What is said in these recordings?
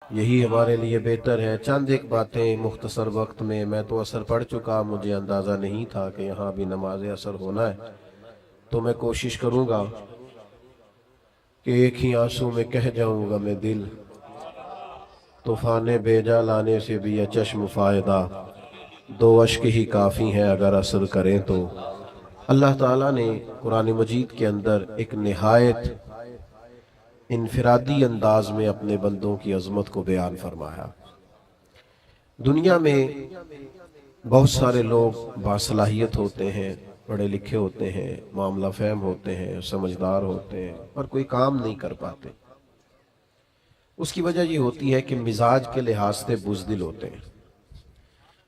یہی ہمارے لیے بہتر ہے۔ چند ایک باتیں مختصر وقت میں تو اثر پڑ چکا، مجھے اندازہ نہیں تھا کہ یہاں بھی نماز اثر ہونا ہے، تو میں کوشش کروں گا کہ ایک ہی آنسو میں کہہ جاؤں گا میں دل، طوفان بیجا لانے سے بھی یہ چشم فائدہ، دو اشک ہی کافی ہیں اگر اثر کریں تو۔ اللہ تعالیٰ نے قرآن مجید کے اندر ایک نہایت انفرادی انداز میں اپنے بندوں کی عظمت کو بیان فرمایا۔ دنیا میں بہت سارے لوگ باصلاحیت ہوتے ہیں، پڑھے لکھے ہوتے ہیں، معاملہ فہم ہوتے ہیں، سمجھدار ہوتے ہیں، پر کوئی کام نہیں کر پاتے۔ اس کی وجہ یہ ہوتی ہے کہ مزاج کے لحاظ سے بزدل ہوتے ہیں،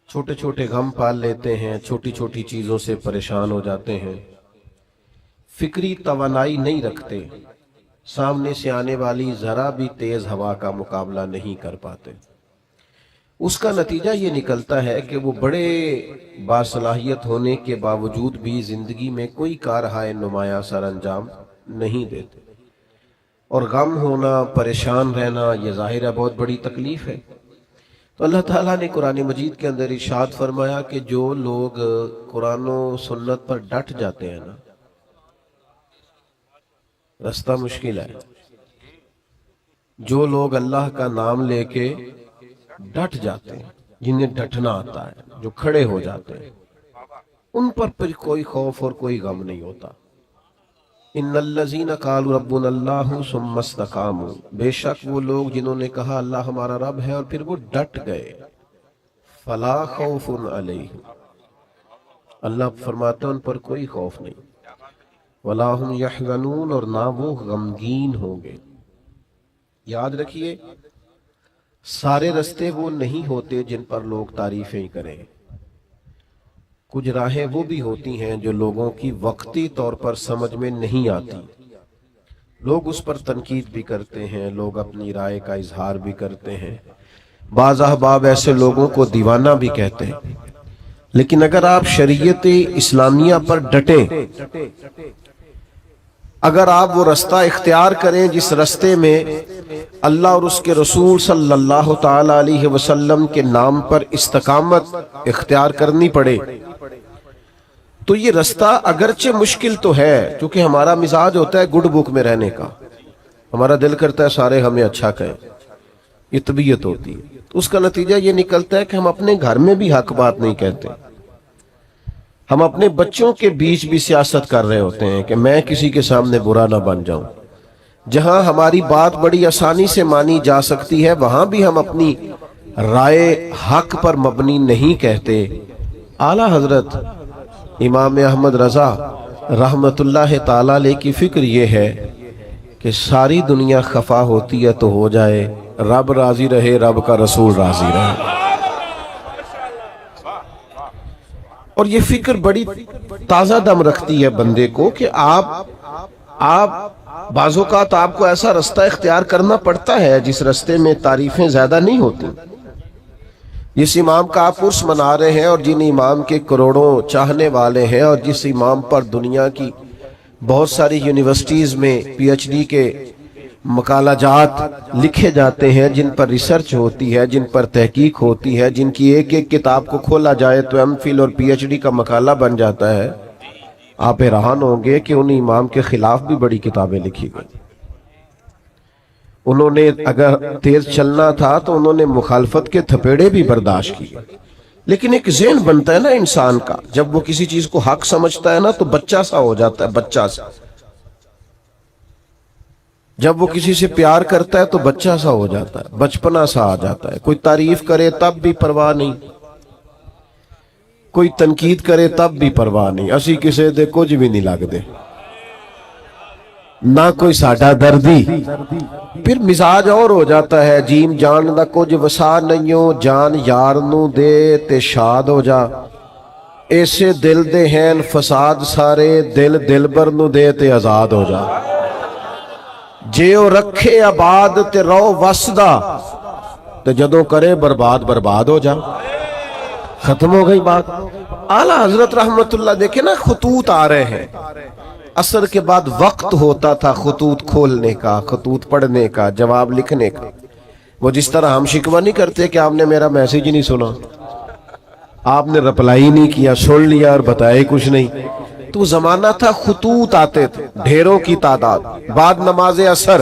چھوٹے چھوٹے غم پال لیتے ہیں، چھوٹی چھوٹی چیزوں سے پریشان ہو جاتے ہیں، فکری توانائی نہیں رکھتے، سامنے سے آنے والی ذرا بھی تیز ہوا کا مقابلہ نہیں کر پاتے۔ اس کا نتیجہ یہ نکلتا ہے کہ وہ بڑے باصلاحیت ہونے کے باوجود بھی زندگی میں کوئی کارہائے نمایاں سر انجام نہیں دیتے، اور غم ہونا، پریشان رہنا، یہ ظاہر ہے بہت بڑی تکلیف ہے۔ تو اللہ تعالیٰ نے قرآن مجید کے اندر ارشاد فرمایا کہ جو لوگ قرآن و سنت پر ڈٹ جاتے ہیں نا، رستہ مشکل ہے۔ جو لوگ اللہ کا نام لے کے ڈٹ جاتے ہیں، جنہیں ڈٹنا آتا ہے، جو کھڑے ہو جاتے ہیں، ان پر پھر کوئی خوف اور کوئی غم نہیں ہوتا۔ ان الذین قالوا ربنا اللہ ثم استقاموا، بے شک وہ لوگ جنہوں نے کہا اللہ ہمارا رب ہے اور پھر وہ ڈٹ گئے، فلا خوف علیہم، اللہ فرماتا ہے ان پر کوئی خوف نہیں، ولا هم یحزنون، اور نہ وہ غمگین ہوں گے۔ یاد رکھیے، سارے رستے وہ نہیں ہوتے جن پر لوگ تعریفیں کریں، کچھ راہیں وہ بھی ہوتی ہیں جو لوگوں کی وقتی طور پر سمجھ میں نہیں آتی، لوگ اس پر تنقید بھی کرتے ہیں، لوگ اپنی رائے کا اظہار بھی کرتے ہیں، بعض احباب ایسے لوگوں کو دیوانہ بھی کہتے ہیں۔ لیکن اگر آپ شریعت اسلامیہ پر ڈٹیں، اگر آپ وہ رستہ اختیار کریں جس رستے میں اللہ اور اس کے رسول صلی اللہ تعالی علیہ وسلم کے نام پر استقامت اختیار کرنی پڑے، تو یہ رستہ اگرچہ مشکل تو ہے، کیونکہ ہمارا مزاج ہوتا ہے گڈ بک میں رہنے کا، ہمارا دل کرتا ہے سارے ہمیں اچھا کہیں، یہ طبیعت ہوتی ہے۔ تو اس کا نتیجہ یہ نکلتا ہے کہ ہم اپنے گھر میں بھی حق بات نہیں کہتے، ہم اپنے بچوں کے بیچ بھی سیاست کر رہے ہوتے ہیں کہ میں کسی کے سامنے برا نہ بن جاؤں۔ جہاں ہماری بات بڑی آسانی سے مانی جا سکتی ہے، وہاں بھی ہم اپنی رائے حق پر مبنی نہیں کہتے۔ اعلیٰ حضرت امام احمد رضا رحمت اللہ تعالیٰ علیہ کی فکر یہ ہے کہ ساری دنیا خفا ہوتی ہے تو ہو جائے، رب راضی رہے، رب کا رسول راضی رہے۔ اور یہ فکر بڑی تازہ دم رکھتی ہے بندے کو کہ آپ بعض اوقات آپ کو ایسا رستہ اختیار کرنا پڑتا ہے جس رستے میں تعریفیں زیادہ نہیں ہوتی۔ جس امام کا آپ عرس منا رہے ہیں اور جن امام کے کروڑوں چاہنے والے ہیں، اور جس امام پر دنیا کی بہت ساری یونیورسٹیز میں پی ایچ ڈی کے مقالہ جات لکھے جاتے ہیں، جن پر ریسرچ ہوتی ہے، جن پر تحقیق ہوتی ہے، جن کی ایک ایک کتاب کو کھولا جائے تو ایم فل اور پی ایچ ڈی کا مقالہ بن جاتا ہے، آپ حیران ہوں گے کہ ان امام کے خلاف بھی بڑی کتابیں لکھی گئی۔ انہوں نے اگر تیز چلنا تھا تو انہوں نے مخالفت کے تھپیڑے بھی برداشت کیے۔ لیکن ایک ذہن بنتا ہے نا انسان کا، جب وہ کسی چیز کو حق سمجھتا ہے نا تو بچہ سا ہو جاتا ہے، بچہ سا۔ جب وہ کسی سے پیار کرتا ہے تو بچہ سا ہو جاتا ہے، بچپنا سا آ جاتا ہے۔ کوئی تعریف کرے تب بھی پرواہ نہیں، کوئی تنقید کرے تب بھی پرواہ نہیں، اسی کسے دے کچھ بھی نہیں لگ دے، نہ کوئی ساڈا دردی۔ پھر مزاج اور ہو جاتا ہے، جیم جان دا کچھ وسا نہیوں، جان یار نو دے تے شاد ہو جا، ایسے دل دے ہیں فساد سارے، دل دلبر نو دے تے آزاد ہو جا، جے او رکھے آباد تے رو وسدا، تے جدوں کرے برباد برباد ہو جا۔ ختم ہو گئی بات۔ اعلیٰ حضرت رحمت اللہ دیکھیں نا، خطوط آ رہے ہیں، عصر کے بعد وقت ہوتا تھا خطوط کھولنے کا، خطوط پڑھنے کا، جواب لکھنے کا، وہ جس طرح ہم شکوہ نہیں کرتے کہ آپ نے میرا میسج ہی نہیں سنا، آپ نے رپلائی نہیں کیا، سن لیا اور بتایا کچھ نہیں۔ تو زمانہ تھا خطوط آتے تھے ڈھیروں کی تعداد، بعد نماز اثر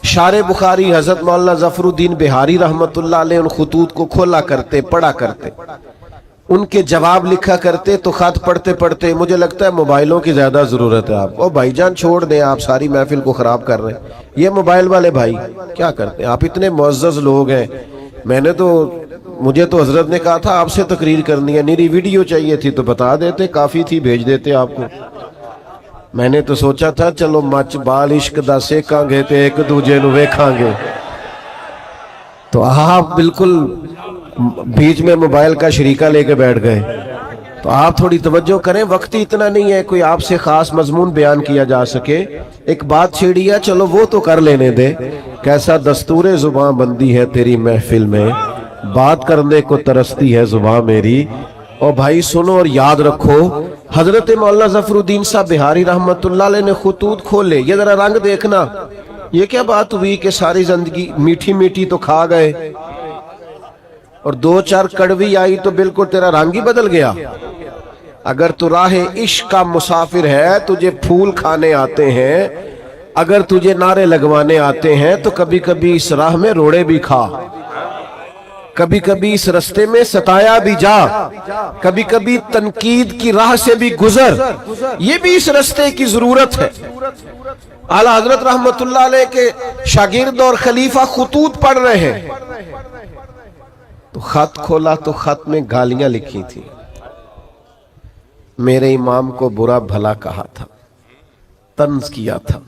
شارع بخاری حضرت مولانا ظفر الدین بہاری رحمت اللہ علیہ ان خطوط کو کھولا کرتے، پڑھا کرتے، ان کے جواب لکھا کرتے۔ تو خط پڑھتے پڑھتے مجھے لگتا ہے موبائلوں کی زیادہ ضرورت ہے آپ کو۔ بھائی جان چھوڑ دیں، آپ ساری محفل کو خراب کر رہے ہیں، یہ موبائل والے بھائی کیا کرتے ہیں؟ آپ اتنے معزز لوگ ہیں، مجھے تو حضرت نے کہا تھا آپ سے تقریر کرنی ہے، میری ویڈیو چاہیے تھی تو بتا دیتے، کافی تھی، بھیج دیتے آپ کو۔ میں نے تو سوچا تھا چلو مچ بال عشق دا سیکاں گے تے ایک دوجے نو ویکھاں گے، تو آپ بالکل بیچ میں موبائل کا شریکہ لے کے بیٹھ گئے۔ تو آپ تھوڑی توجہ کریں، وقت ہی اتنا نہیں ہے کوئی آپ سے خاص مضمون بیان کیا جا سکے۔ ایک بات چھیڑی ہے، چلو وہ تو کر لینے دے۔ کیسا دستور زباں بندی ہے تیری محفل میں، بات کرنے کو ترستی ہے زباں میری۔ اور بھائی سنو اور یاد رکھو، حضرت مولانا ظفر الدین صاحب بہاری رحمت اللہ علیہ نے خطوط کھولے، یہ ذرا رنگ دیکھنا، یہ کیا بات ہوئی کہ ساری زندگی میٹھی میٹھی تو کھا گئے اور دو چار کڑوی آئی تو بالکل تیرا رنگ ہی بدل گیا۔ اگر تو راہ عشق کا مسافر ہے، تجھے پھول کھانے آتے ہیں، اگر تجھے نعرے لگوانے آتے ہیں، تو کبھی کبھی اس راہ میں روڑے بھی کھا، کبھی کبھی اس رستے میں ستایا بھی جا، کبھی کبھی تنقید کی راہ سے بھی گزر، یہ بھی اس رستے کی ضرورت ہے۔ اعلیٰ حضرت رحمت اللہ علیہ کے شاگرد اور خلیفہ خطوط پڑھ رہے ہیں، تو خط کھولا تو خط میں گالیاں لکھی تھی، میرے امام کو برا بھلا کہا تھا، طنز کیا تھا،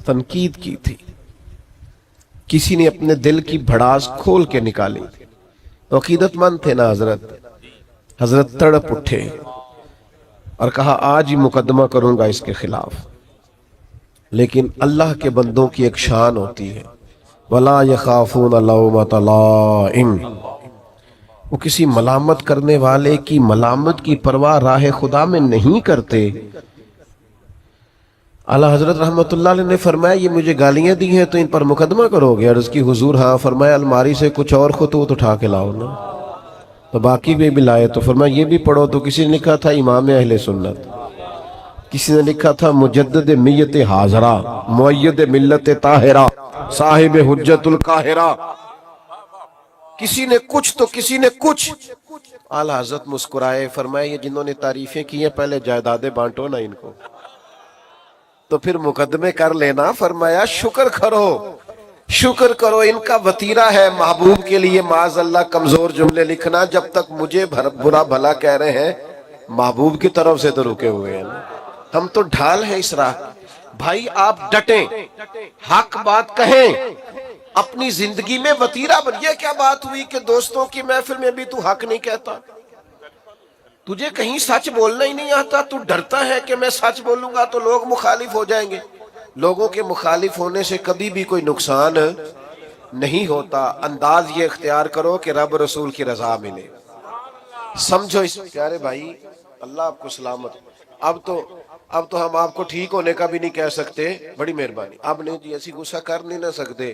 تنقید کی تھی، کسی نے اپنے دل کی بھڑاس کھول کے نکالی تھی۔ عقیدت مند تھے نا حضرت تڑپ اٹھے اور کہا آج ہی مقدمہ کروں گا اس کے خلاف۔ لیکن اللہ کے بندوں کی ایک شان ہوتی ہے، وَلَا يَخَافُونَ لَوْمَةَ لَائِمٍ، وہ کسی ملامت کرنے والے کی ملامت کی پرواہ راہ خدا میں نہیں کرتے۔ اعلیٰ حضرت رحمت اللہ علیہ نے فرمایا یہ مجھے گالیاں دی ہیں تو ان پر مقدمہ کرو گے؟ عرض کی حضور ہاں۔ فرمایا الماری سے کچھ اور خطوط اٹھا کے لاؤ نا، تو باقی بھی لائے، تو فرمایا یہ بھی پڑھو۔ تو کسی نے لکھا تھا امام اہل سنت، کسی نے لکھا تھا مجدد میت حاضرہ، مؤید ملت طاہرہ، صاحب حجت القاہرہ، کسی نے کچھ تو کسی نے کچھ۔ اعلیٰ حضرت مسکرائے، فرمایا یہ جنہوں نے تعریفیں کی ہیں پہلے جائیدادیں بانٹو نا ان کو، تو پھر مقدمے کر لینا۔ فرمایا شکر کرو، ان کا وطیرہ ہے محبوب کے لیے معاذ اللہ کمزور جملے لکھنا، جب تک مجھے برا بھلا کہہ رہے ہیں محبوب کی طرف سے تو رکے ہوئے ہیں، ہم تو ڈھال ہیں اس راہ۔ بھائی آپ ڈٹیں، حق بات کہیں، اپنی زندگی میں وطیرہ بن۔ یہ کیا بات ہوئی کہ دوستوں کی محفل میں بھی تو حق نہیں کہتا؟ تجھے کہیں سچ بولنا ہی نہیں آتا، تو ڈرتا ہے کہ میں سچ بولوں گا تو لوگ مخالف ہو جائیں گے۔ لوگوں کے مخالف ہونے سے کبھی بھی کوئی نقصان نہیں ہوتا۔ انداز یہ اختیار کرو کہ رب رسول کی رضا ملے۔ سمجھو اس پیارے بھائی، اللہ آپ کو سلامت۔ اب تو ہم آپ کو ٹھیک ہونے کا بھی نہیں کہہ سکتے، بڑی مہربانی۔ اب نہیں جی ایسی غصہ کر نہیں نہ سکتے،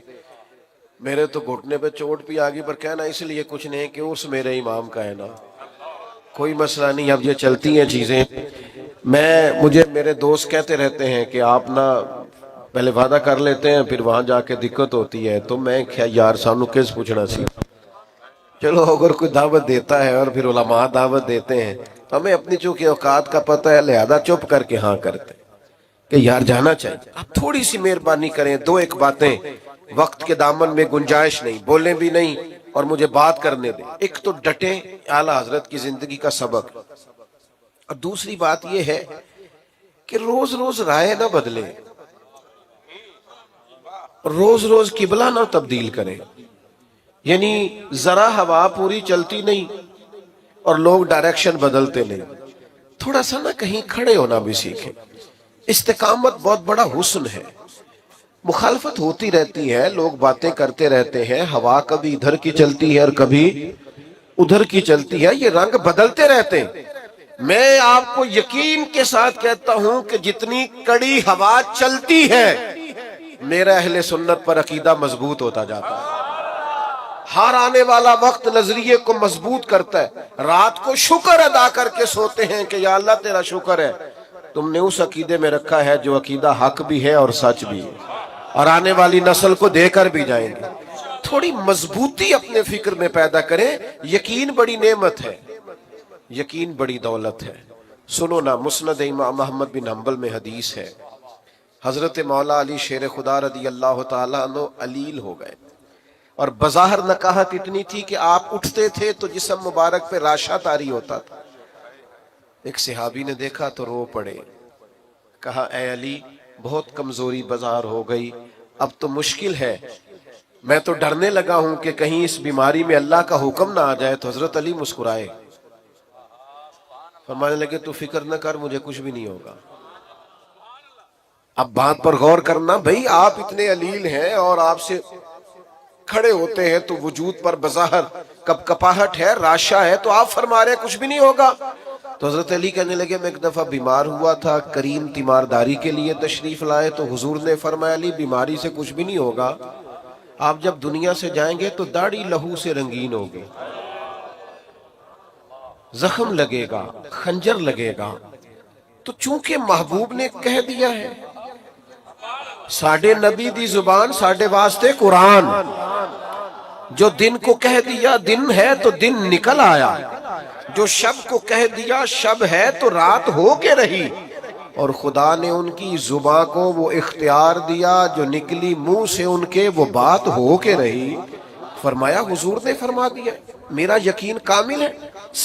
میرے تو گھٹنے پہ چوٹ بھی آگی، پر کہنا اس لیے کچھ نہیں کہ اس میرے امام کا ہے نا، کوئی مسئلہ نہیں۔ اب یہ چلتی ہیں چیزیں۔ مجھے میرے دوست کہتے رہتے ہیں کہ آپ نا پہلے وعدہ کر لیتے ہیں پھر وہاں جا کے دقت ہوتی ہے، تو میں کیا یار سانو کس پوچھنا سی، چلو اگر کوئی دعوت دیتا ہے اور پھر علماء دعوت دیتے ہیں تو ہمیں اپنی چونکہ اوقات کا پتہ ہے، لہذا چپ کر کے ہاں کرتے کہ یار جانا چاہیے۔ آپ تھوڑی سی مہربانی کریں، دو ایک باتیں، وقت کے دامن میں گنجائش نہیں، بولیں بھی نہیں اور مجھے بات کرنے دیں۔ ایک تو ڈٹیں، اعلیٰ حضرت کی زندگی کا سبق، اور دوسری بات یہ ہے کہ روز روز رائے نہ بدلیں، روز روز قبلہ نہ تبدیل کریں۔ یعنی ذرا ہوا پوری چلتی نہیں اور لوگ ڈائریکشن بدلتے نہیں، تھوڑا سا نہ کہیں کھڑے ہونا بھی سیکھیں۔ استقامت بہت بڑا حسن ہے۔ مخالفت ہوتی رہتی ہے، لوگ باتیں کرتے رہتے ہیں، ہوا کبھی ادھر کی چلتی ہے اور کبھی ادھر کی چلتی ہے، یہ رنگ بدلتے رہتے ہیں۔ میں آپ کو یقین کے ساتھ کہتا ہوں کہ جتنی کڑی ہوا چلتی ہے، میرا اہل سنت پر عقیدہ مضبوط ہوتا جاتا ہے۔ ہار آنے والا وقت نظریے کو مضبوط کرتا ہے، رات کو شکر ادا کر کے سوتے ہیں کہ یا اللہ تیرا شکر ہے تم نے اس عقیدے میں رکھا ہے جو عقیدہ حق بھی ہے اور سچ بھی ہے، اور آنے والی نسل کو دے کر بھی جائیں گے۔ تھوڑی مضبوطی اپنے فکر میں پیدا کریں۔ یقین بڑی نعمت ہے، یقین بڑی دولت ہے۔ سنو نا، مسند امام احمد بن حنبل میں حدیث ہے، حضرت مولا علی شیر خدا رضی اللہ تعالیٰ عنہ علیل ہو گئے، اور بظاہر نکاہت اتنی تھی کہ آپ اٹھتے تھے تو جسم مبارک پہ راشا طاری ہوتا تھا۔ ایک صحابی نے دیکھا تو رو پڑے، کہا اے علی بہت کمزوری بظاہر ہو گئی، اب تو مشکل ہے، میں تو ڈرنے لگا ہوں کہ کہیں اس بیماری میں اللہ کا حکم نہ آ جائے۔ تو حضرت علی مسکرائے، فرمانے لگے تو فکر نہ کر، مجھے کچھ بھی نہیں ہوگا۔ اب بات پر غور کرنا، بھئی آپ اتنے علیل ہیں اور آپ سے کھڑے ہوتے ہیں تو وجود پر بظاہر کپ کپاہٹ ہے، راشا ہے، تو آپ فرما رہے ہیں کچھ بھی نہیں ہوگا۔ تو حضرت علی کہنے لگے میں ایک دفعہ بیمار ہوا تھا، کریم تیمارداری کے لیے تشریف لائے تو حضور نے فرمایا علی بیماری سے کچھ بھی نہیں ہوگا، آپ جب دنیا سے جائیں گے تو داڑھی لہو سے رنگین ہوگی، زخم لگے گا، خنجر لگے گا۔ تو چونکہ محبوب نے کہہ دیا ہے، ساڈے نبی دی زبان ساڈے واسطے قرآن، جو دن کو کہہ دیا دن ہے تو دن نکل آیا، جو شب کو کہہ دیا شب ہے تو رات ہو کے رہی، اور خدا نے ان کی زبان کو وہ اختیار دیا جو نکلی منہ سے ان کے وہ بات ہو کے رہی۔ فرمایا حضور نے فرما دیا، میرا یقین کامل ہے،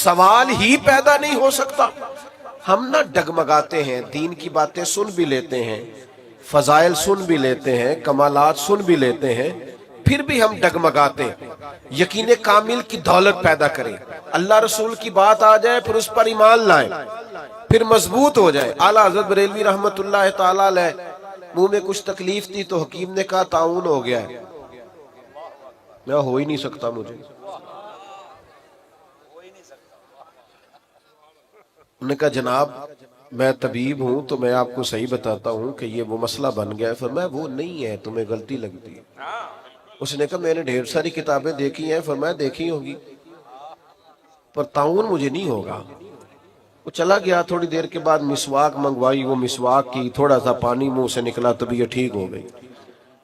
سوال ہی پیدا نہیں ہو سکتا۔ ہم نہ ڈگمگاتے ہیں، دین کی باتیں سن بھی لیتے ہیں، فضائل سن بھی لیتے ہیں، کمالات سن بھی لیتے ہیں، پھر بھی ہم ڈگمگاتے ہیں۔ یقین کامل کی دولت پیدا کریں، اللہ رسول کی بات آ جائے پھر اس پر ایمان لائیں، پھر مضبوط ہو جائے۔ اعلیٰ حضرت بریلوی رحمت اللہ تعالیٰ علیہ منہ میں کچھ تکلیف تھی تو حکیم نے کہا طاعون ہو گیا ہے، میں ہو ہی نہیں سکتا مجھے۔ انہوں نے کہا جناب میں طبیب ہوں تو میں آپ کو صحیح بتاتا ہوں کہ یہ وہ مسئلہ بن گیا ہے۔ فرمایا وہ نہیں ہے، تمہیں غلطی لگتی ہے۔ اس نے کہا میں نے ڈھیر ساری کتابیں دیکھی ہیں، فرمایا دیکھی ہوگی پر طاعون مجھے نہیں ہوگا۔ وہ چلا گیا، تھوڑی دیر کے بعد مسواک منگوائی، وہ مسواک کی، تھوڑا سا پانی منہ سے نکلا، طبیعت ٹھیک ہو گئی۔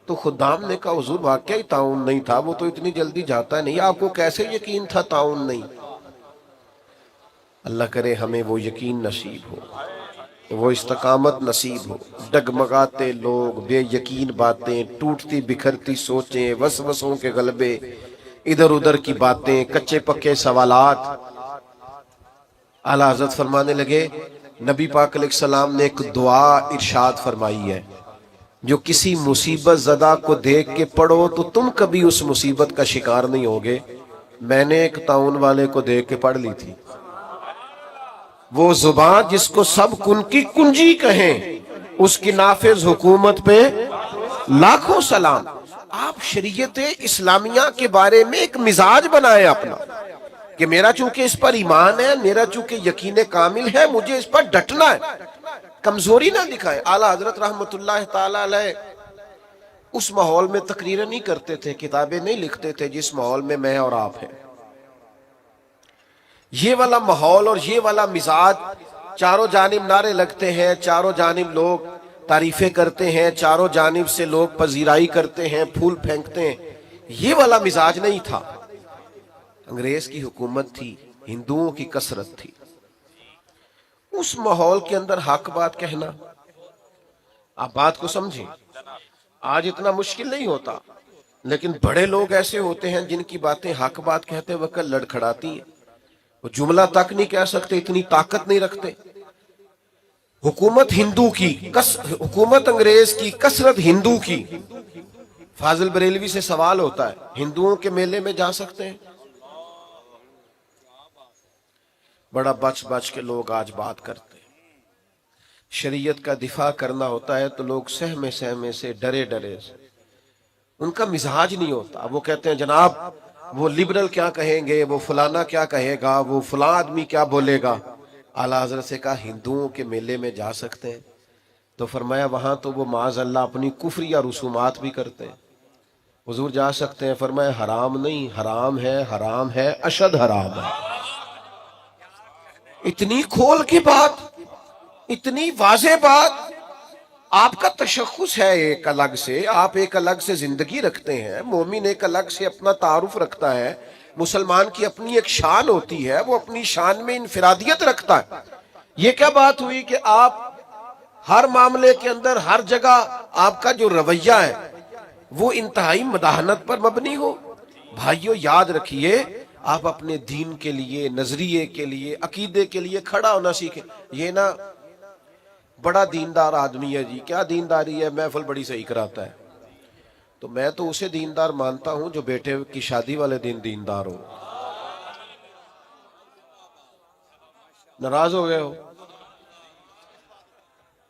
تو خدام نے کہا حضور واقعی طاعون نہیں تھا، وہ تو اتنی جلدی جاتا نہیں، آپ کو کیسے یقین تھا طاعون نہیں؟ اللہ کرے ہمیں وہ یقین نصیب ہو، وہ استقامت نصیب ہو۔ ڈگمگاتے لوگ، بے یقین باتیں، ٹوٹتی بکھرتی سوچیں، وسوسوں کے غلبے، ادھر ادھر کی باتیں، کچے پکے سوالات۔ اعلیٰ حضرت فرمانے لگے نبی پاک علیہ السلام نے ایک دعا ارشاد فرمائی ہے، جو کسی مصیبت زدہ کو دیکھ کے پڑھو تو تم کبھی اس مصیبت کا شکار نہیں ہوگے۔ میں نے ایک طاعون والے کو دیکھ کے پڑھ لی تھی، وہ زبان جس کو سب کن کی کنجی کہیں، اس کی نافذ حکومت پہ لاکھوں سلام۔ آپ شریعت اسلامیہ کے بارے میں ایک مزاج بنائیں اپنا کہ میرا چونکہ اس پر ایمان ہے، میرا چونکہ یقین کامل ہے، مجھے اس پر ڈٹنا ہے، کمزوری نہ دکھائیں۔ اعلیٰ حضرت رحمت اللہ تعالیٰ علیہ اس ماحول میں تقریریں نہیں کرتے تھے، کتابیں نہیں لکھتے تھے جس ماحول میں میں اور آپ ہیں۔ یہ والا ماحول اور یہ والا مزاج، چاروں جانب نعرے لگتے ہیں، چاروں جانب لوگ تعریفیں کرتے ہیں، چاروں جانب سے لوگ پذیرائی کرتے ہیں، پھول پھینکتے ہیں، یہ والا مزاج نہیں تھا۔ انگریز کی حکومت تھی، ہندوؤں کی کثرت تھی، اس ماحول کے اندر حق بات کہنا، آپ بات کو سمجھیں، آج اتنا مشکل نہیں ہوتا، لیکن بڑے لوگ ایسے ہوتے ہیں جن کی باتیں حق بات کہتے وقت لڑکھڑاتی ہیں، وہ جملہ تک نہیں کہہ سکتے، اتنی طاقت نہیں رکھتے۔ حکومت ہندو کی، حکومت انگریز کی، کثرت ہندو کی۔ فاضل بریلوی سے سوال ہوتا ہے ہندوؤں کے میلے میں جا سکتے ہیں؟ بڑا بچ بچ کے لوگ آج بات کرتے ہیں، شریعت کا دفاع کرنا ہوتا ہے تو لوگ سہمے سہمے سے، ڈرے ڈرے سے، ان کا مزاج نہیں ہوتا۔ وہ کہتے ہیں جناب وہ لبرل کیا کہیں گے، وہ فلانا کیا کہے گا، وہ فلاں آدمی کیا بولے گا۔ اعلیٰ حضرت سے کہا ہندوؤں کے میلے میں جا سکتے ہیں؟ تو فرمایا وہاں تو وہ معاذ اللہ اپنی کفریہ رسومات بھی کرتے ہیں، حضور جا سکتے ہیں، فرمایا حرام نہیں، حرام ہے اشد حرام ہے۔ اتنی کھول کی بات، اتنی واضح بات، آپ کا تشخص ہے ایک الگ سے، آپ ایک الگ سے زندگی رکھتے ہیں، مومن ایک الگ سے اپنا تعارف رکھتا ہے، مسلمان کی اپنی ایک شان ہوتی ہے، وہ اپنی شان میں انفرادیت رکھتا ہے۔ یہ کیا بات ہوئی کہ آپ ہر معاملے کے اندر ہر جگہ آپ کا جو رویہ ہے وہ انتہائی مداحنت پر مبنی ہو؟ بھائیو یاد رکھیے، آپ اپنے دین کے لیے، نظریے کے لیے، عقیدے کے لیے کھڑا ہونا سیکھیں۔ یہ نا بڑا دیندار آدمی ہے جی، کیا دینداری ہے، محفل بڑی صحیح کراتا ہے، تو میں تو اسے دیندار مانتا ہوں جو بیٹے کی شادی والے دن دیندار ہو۔ ناراض ہو گئے ہو؟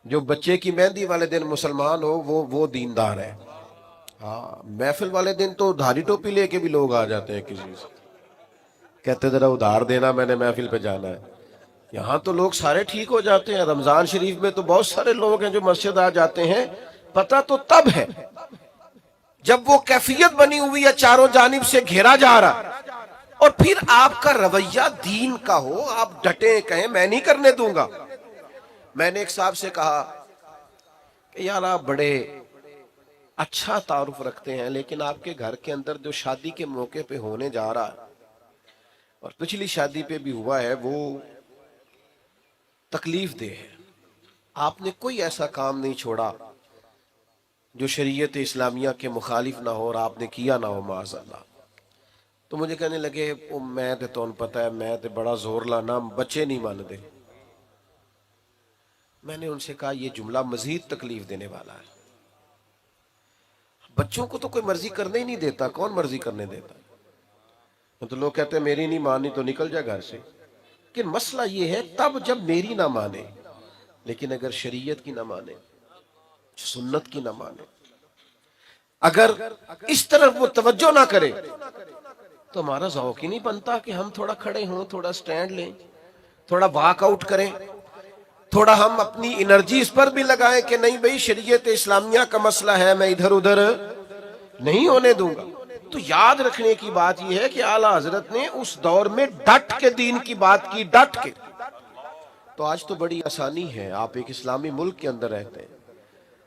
جو بچے کی مہندی والے دن مسلمان ہو وہ دیندار ہے۔ ہاں، محفل والے دن تو دھاری ٹوپی لے کے بھی لوگ آ جاتے ہیں، کسی سے کہتے ذرا ادھار دینا، میں نے محفل پہ جانا ہے۔ یہاں تو لوگ سارے ٹھیک ہو جاتے ہیں، رمضان شریف میں تو بہت سارے لوگ ہیں جو مسجد آ جاتے ہیں، پتہ تو تب ہے جب وہ کیفیت بنی ہوئی ہے، چاروں جانب سے گھیرا جا رہا، اور پھر آپ کا رویہ دین کا ہو، آپ ڈٹیں کہیں میں نہیں کرنے دوں گا۔ میں نے ایک صاحب سے کہا کہ یار آپ بڑے اچھا تعارف رکھتے ہیں، لیکن آپ کے گھر کے اندر جو شادی کے موقع پہ ہونے جا رہا ہے اور پچھلی شادی پہ بھی ہوا ہے، وہ تکلیف دہ ہے۔ آپ نے کوئی ایسا کام نہیں چھوڑا جو شریعت اسلامیہ کے مخالف نہ ہو اور آپ نے کیا نہ ہو، معاذ اللہ۔ تو مجھے کہنے لگے میں تو پتہ ہے، میں تو بڑا زور لانا، بچے نہیں مان دے۔ میں نے ان سے کہا یہ جملہ مزید تکلیف دینے والا ہے۔ بچوں کو تو کوئی مرضی کرنے ہی نہیں دیتا، کون مرضی کرنے دیتا؟ تو لوگ کہتے ہیں میری نہیں مانی تو نکل جا گھر سے، کہ مسئلہ یہ ہے تب جب میری نہ مانے، لیکن اگر شریعت کی نہ مانے، سنت کی نہ مانے، اگر اس طرف وہ توجہ نہ کرے، تو ہمارا ذوق ہی نہیں بنتا کہ ہم تھوڑا کھڑے ہوں، تھوڑا سٹینڈ لیں، تھوڑا واک آؤٹ کریں، تھوڑا ہم اپنی انرجی اس پر بھی لگائیں کہ نہیں بھئی شریعت اسلامیہ کا مسئلہ ہے، میں ادھر ادھر نہیں ہونے دوں گا۔ تو یاد رکھنے کی بات یہ ہے کہ اعلیٰ حضرت نے اس دور میں ڈٹ کے دین کی بات کی، ڈٹ کے۔ تو آج تو بڑی آسانی ہے، آپ ایک اسلامی ملک کے اندر رہتے ہیں،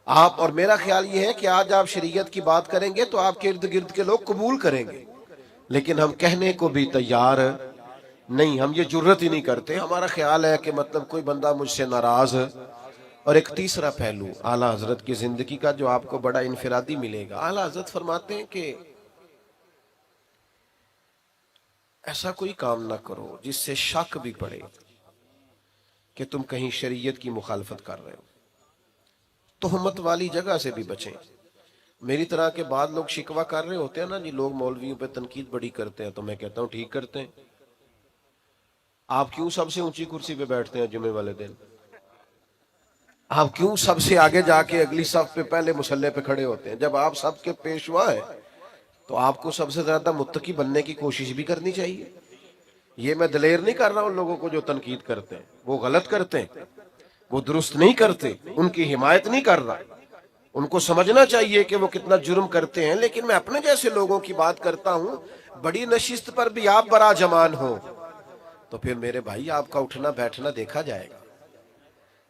آپ اور میرا خیال یہ ہے کہ آج آپ شریعت کی بات کریں گے تو آپ کے ارد گرد کے لوگ قبول کریں گے، لیکن ہم کہنے کو بھی تیار نہیں، ہم یہ جرت ہی نہیں کرتے۔ ہمارا خیال ہے کہ مطلب کوئی بندہ مجھ سے ناراض ہے۔ اور ایک تیسرا پہلو اعلیٰ حضرت کی زندگی کا جو آپ کو بڑا انفرادی ملے گا، اعلیٰ حضرت فرماتے ہیں کہ ایسا کوئی کام نہ کرو جس سے شک بھی پڑے کہ تم کہیں شریعت کی مخالفت کر رہے ہو۔ تہمت والی جگہ سے بھی بچیں۔ میری طرح کے بعد لوگ شکوہ کر رہے ہوتے ہیں نا جی، لوگ مولویوں پہ تنقید بڑی کرتے ہیں، تو میں کہتا ہوں ٹھیک کرتے ہیں۔ آپ کیوں سب سے اونچی کرسی پہ بیٹھتے ہیں جمعے والے دن؟ آپ کیوں سب سے آگے جا کے اگلی صف پہ پہلے مصلی پہ کھڑے ہوتے ہیں؟ جب آپ سب کے پیشوا ہیں تو آپ کو سب سے زیادہ متقی بننے کی کوشش بھی کرنی چاہیے۔ یہ میں دلیر نہیں کر رہا ہوں لوگوں کو جو تنقید کرتے ہیں، وہ غلط کرتے ہیں، وہ درست نہیں کرتے، ان کی حمایت نہیں کر رہا، ان کو سمجھنا چاہیے کہ وہ کتنا جرم کرتے ہیں، لیکن میں اپنے جیسے لوگوں کی بات کرتا ہوں۔ بڑی نشست پر بھی آپ برا جمان ہو تو پھر میرے بھائی آپ کا اٹھنا بیٹھنا دیکھا جائے گا۔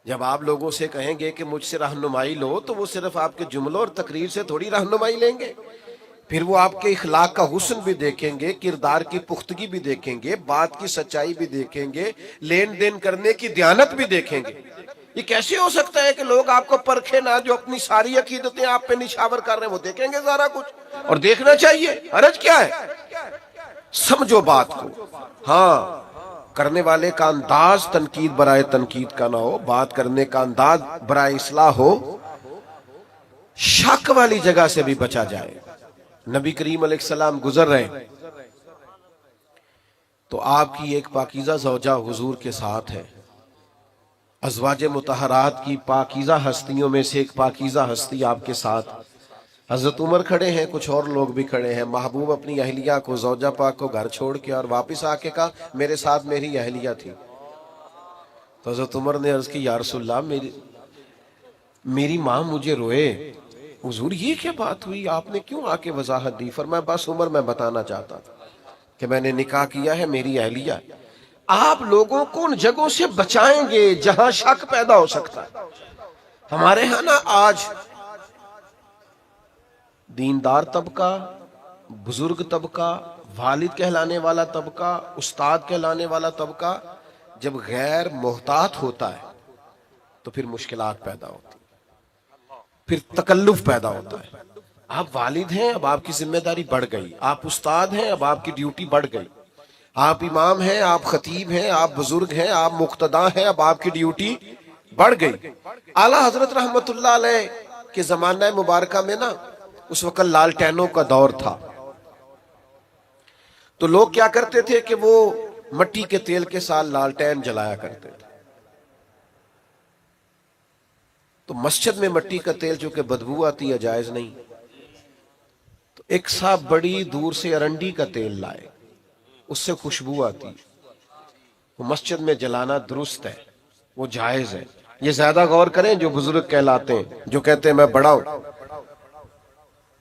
جب آپ لوگوں سے کہیں گے کہ مجھ سے رہنمائی لو، تو وہ صرف آپ کے جملوں اور تقریر سے تھوڑی رہنمائی لیں گے، پھر وہ آپ کے اخلاق کا حسن بھی دیکھیں گے، کردار کی پختگی بھی دیکھیں گے، بات کی سچائی بھی دیکھیں گے، لین دین کرنے کی دیانت بھی دیکھیں گے۔ یہ کیسے ہو سکتا ہے کہ لوگ آپ کو پرکھے نہ، جو اپنی ساری عقیدتیں آپ پہ نشاور کر رہے ہیں وہ دیکھیں گے سارا کچھ، اور دیکھنا چاہیے، حرج کیا ہے؟ سمجھو بات کو۔ ہاں، کرنے والے کا انداز تنقید برائے تنقید کا نہ ہو، بات کرنے کا انداز برائے اصلاح ہو، شک والی جگہ سے بھی بچا جائے۔ نبی کریم علیہ السلام گزر رہے تو آپ کی ایک پاکیزہ زوجہ حضور کے ساتھ ہے۔ ازواج مطہرات کی پاکیزہ ہستیوں میں سے ایک پاکیزہ ہستی آپ کے ساتھ، حضرت عمر کھڑے ہیں، کچھ اور لوگ بھی کھڑے ہیں۔ محبوب اپنی اہلیہ کو، زوجہ پاک کو گھر چھوڑ کے اور واپس آ کے کہا میرے ساتھ میری اہلیہ تھی۔ تو حضرت عمر نے عرض کی یا رسول اللہ، میری ماں مجھے روئے حضور یہ کیا بات ہوئی، آپ نے کیوں آ کے وضاحت دی؟ فرمایا بس عمر میں بتانا چاہتا تھا کہ میں نے نکاح کیا ہے، میری اہلیہ ہے۔ آپ لوگوں کو ان جگہوں سے بچائیں گے جہاں شک پیدا ہو سکتا ہے۔ ہمارے ہاں نا آج دیندار طبقہ، بزرگ طبقہ، والد کہلانے والا طبقہ، استاد کہلانے والا طبقہ جب غیر محتاط ہوتا ہے تو پھر مشکلات پیدا ہوتی، پھر تکلف پیدا ہوتا ہے۔ آپ والد ہیں، اب آپ کی ذمہ داری بڑھ گئی، آپ استاد ہیں، اب آپ کی ڈیوٹی بڑھ گئی، آپ امام ہیں، آپ خطیب ہیں، آپ بزرگ ہیں، آپ مقتدی ہیں، اب آپ کی ڈیوٹی بڑھ گئی۔ اعلیٰ حضرت رحمت اللہ علیہ کے زمانہ مبارکہ میں نا اس وقت لالٹینوں کا دور تھا، تو لوگ کیا کرتے تھے کہ وہ مٹی کے تیل کے ساتھ لالٹین جلایا کرتے تھے۔ تو مسجد میں مٹی کا تیل چونکہ بدبو آتی ہے، جائز نہیں، تو ایک صاحب بڑی دور سے ارنڈی کا تیل لائے، اس سے خوشبو آتی، وہ مسجد میں جلانا درست ہے، وہ جائز ہے۔ یہ زیادہ غور کریں جو بزرگ کہلاتے ہیں، جو کہتے ہیں میں بڑا ہوں۔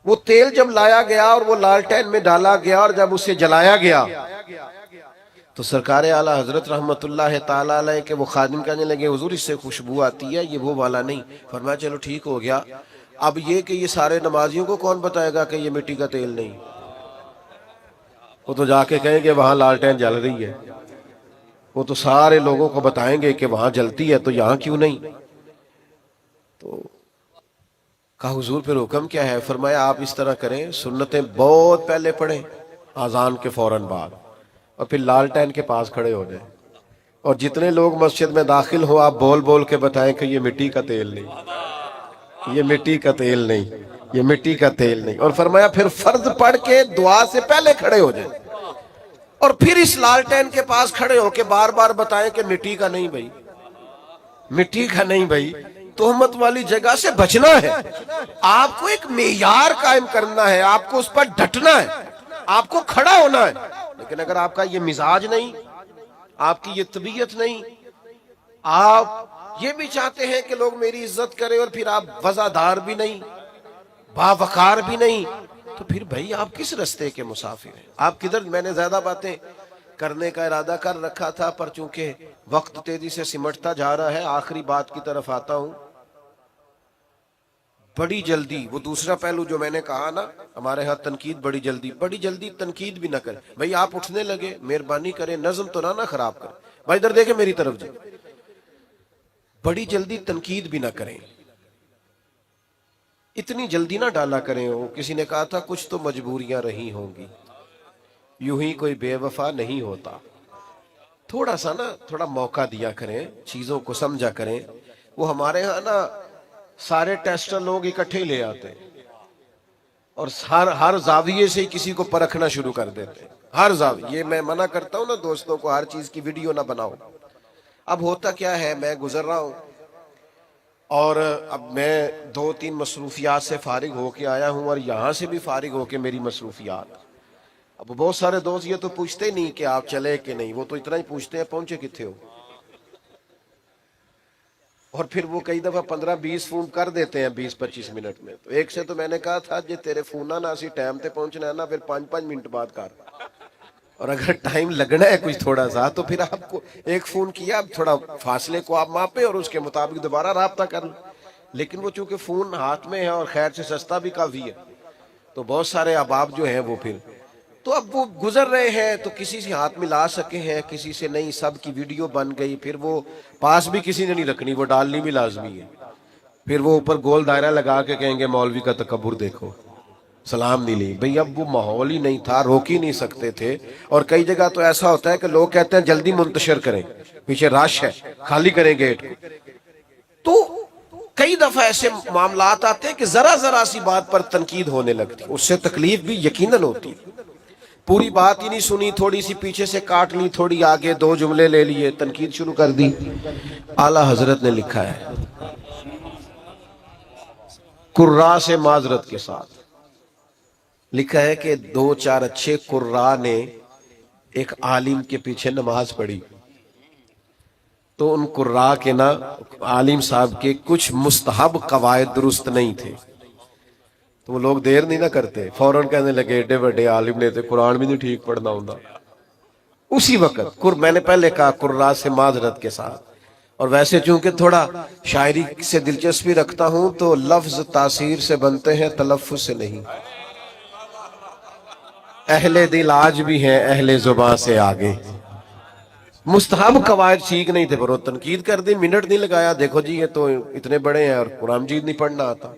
وہ تیل جب لایا گیا اور وہ لالٹین میں ڈالا گیا اور جب اسے جلایا گیا تو سرکار اعلیٰ حضرت رحمت اللہ تعالیٰ علیہ کے وہ خادم کہنے لگے حضور اس سے خوشبو آتی ہے، یہ وہ والا نہیں۔ فرمایا چلو ٹھیک ہو گیا، اب یہ کہ یہ سارے نمازیوں کو کون بتائے گا کہ یہ مٹی کا تیل نہیں؟ وہ تو جا کے کہیں گے وہاں لالٹین جل رہی ہے، وہ تو سارے لوگوں کو بتائیں گے کہ وہاں جلتی ہے تو یہاں کیوں نہیں؟ تو کہا حضور پھر حکم کیا ہے؟ فرمایا آپ اس طرح کریں، سنتیں بہت پہلے پڑھیں اذان کے فوراً بعد، اور پھر لالٹین کے پاس کھڑے ہو جائیں، اور جتنے لوگ مسجد میں داخل ہو آپ بول بول کے بتائیں کہ یہ مٹی کا تیل نہیں، یہ مٹی کا تیل نہیں، یہ مٹی کا تیل نہیں۔ اور فرمایا پھر فرض پڑھ کے دعا سے پہلے کھڑے ہو جائیں، اور پھر اس لالٹین کے پاس کھڑے ہو کے بار بار بتائیں کہ مٹی کا نہیں بھائی، مٹی کا نہیں بھائی، تہمت والی جگہ سے بچنا ہے۔ آپ کو ایک معیار قائم کرنا ہے، آپ کو اس پر ڈٹنا ہے، آپ کو کھڑا ہونا ہے۔ لیکن اگر آپ کا یہ مزاج نہیں، آپ کی یہ طبیعت نہیں، آپ یہ بھی چاہتے ہیں کہ لوگ میری عزت کریں اور پھر آپ وزادار بھی نہیں، باوقار بھی نہیں، تو پھر بھائی آپ کس رستے کے مسافر ہیں؟ آپ کدھر؟ میں نے زیادہ باتیں کرنے کا ارادہ کر رکھا تھا، پر چونکہ وقت تیزی سے سمٹتا جا رہا ہے، آخری بات کی طرف آتا ہوں۔ بڑی جلدی، وہ دوسرا پہلو جو میں نے کہا نا، ہمارے ہاں تنقید بڑی جلدی تنقید بھی نہ کریں۔ بھائی آپ اٹھنے لگے، مہربانی کریں نظم تو نہ خراب کریں، بھائی ادھر دیکھیں میری طرف جی، بڑی جلدی تنقید بھی نہ کریں، اتنی جلدی نہ ڈالا کریں۔ وہ کسی نے کہا تھا کچھ تو مجبوریاں رہی ہوں گی، یوں ہی کوئی بے وفا نہیں ہوتا۔ تھوڑا سا نا، تھوڑا موقع دیا کریں، چیزوں کو سمجھا کریں۔ وہ ہمارے ہاں نا سارے ٹیسٹر لوگ اکٹھے لے آتے ہیں اور ہر زاویے سے کسی کو پرکھنا شروع کر دیتے ہیں، ہر زاویے۔ یہ میں منع کرتا ہوں نا دوستوں کو، ہر چیز کی ویڈیو نہ بناؤ۔ اب ہوتا کیا ہے، میں گزر رہا ہوں اور اب میں 2-3 مصروفیات سے فارغ ہو کے آیا ہوں، اور یہاں سے بھی فارغ ہو کے میری مصروفیات۔ اب بہت سارے دوست یہ تو پوچھتے نہیں کہ آپ چلے کہ نہیں، وہ تو اتنا ہی پوچھتے ہیں پہنچے کتنے ہو، اور پھر وہ کئی دفعہ 15-20 فون کر دیتے ہیں 20-25 منٹ میں۔ تو ایک سے تو میں نے کہا تھا جی تیرے فون نہ اسی ٹائم تے پہنچنا ہے نا، پھر 5-5 منٹ بعد کر، اور اگر ٹائم لگنا ہے کچھ تھوڑا سا تو پھر آپ کو ایک فون کیا، اب تھوڑا فاصلے کو آپ ماپیں اور اس کے مطابق دوبارہ رابطہ کر لیں۔ لیکن وہ چونکہ فون ہاتھ میں ہے اور خیر سے سستا بھی کافی ہے، تو بہت سارے احباب جو ہیں وہ پھر تو اب وہ گزر رہے ہیں، تو کسی سے ہاتھ ملا سکے ہیں، کسی سے نہیں، سب کی ویڈیو بن گئی، پھر وہ پاس بھی کسی نے نہیں رکھنی، وہ ڈالنی بھی لازمی ہے۔ پھر وہ اوپر گول دائرہ لگا کے کہیں گے مولوی کا تکبر دیکھو، سلام نہیں لی۔ بھئی اب وہ ماحول ہی نہیں تھا، روک ہی نہیں سکتے تھے۔ اور کئی جگہ تو ایسا ہوتا ہے کہ لوگ کہتے ہیں جلدی منتشر کریں، پیچھے رش ہے، خالی کریں گیٹ کو۔ تو کئی دفعہ ایسے معاملات آتے ہیں کہ ذرا سی بات پر تنقید ہونے لگتی، اس سے تکلیف بھی یقیناً ہوتی۔ پوری بات ہی نہیں سنی، تھوڑی سی پیچھے سے کاٹ لی، تھوڑی آگے 2 جملے لے لیے، تنقید شروع کر دی۔ اعلیٰ حضرت نے لکھا ہے قراء سے معذرت کے ساتھ، لکھا ہے کہ 2-4 اچھے قراء نے ایک عالم کے پیچھے نماز پڑھی، تو ان قراء کے نا عالم صاحب کے کچھ مستحب قواعد درست نہیں تھے، تو وہ لوگ دیر نہیں نہ کرتے، فوراً کہنے لگے ایڈے بڑے عالم نے تو قرآن بھی نہیں ٹھیک پڑھنا ہوں۔ اسی وقت میں نے پہلے کہا قرآن سے معذرت کے ساتھ، اور ویسے چونکہ تھوڑا شاعری سے دلچسپی رکھتا ہوں تو لفظ تاثیر سے بنتے ہیں، تلفظ سے نہیں۔ اہل دل آج بھی ہیں اہل زباں سے آگے۔ مستحب قواعد ٹھیک نہیں تھے، پر وہ تنقید کر دی، منٹ نہیں لگایا، دیکھو جی یہ تو اتنے بڑے ہیں اور قرآن مجید نہیں پڑھنا آتا۔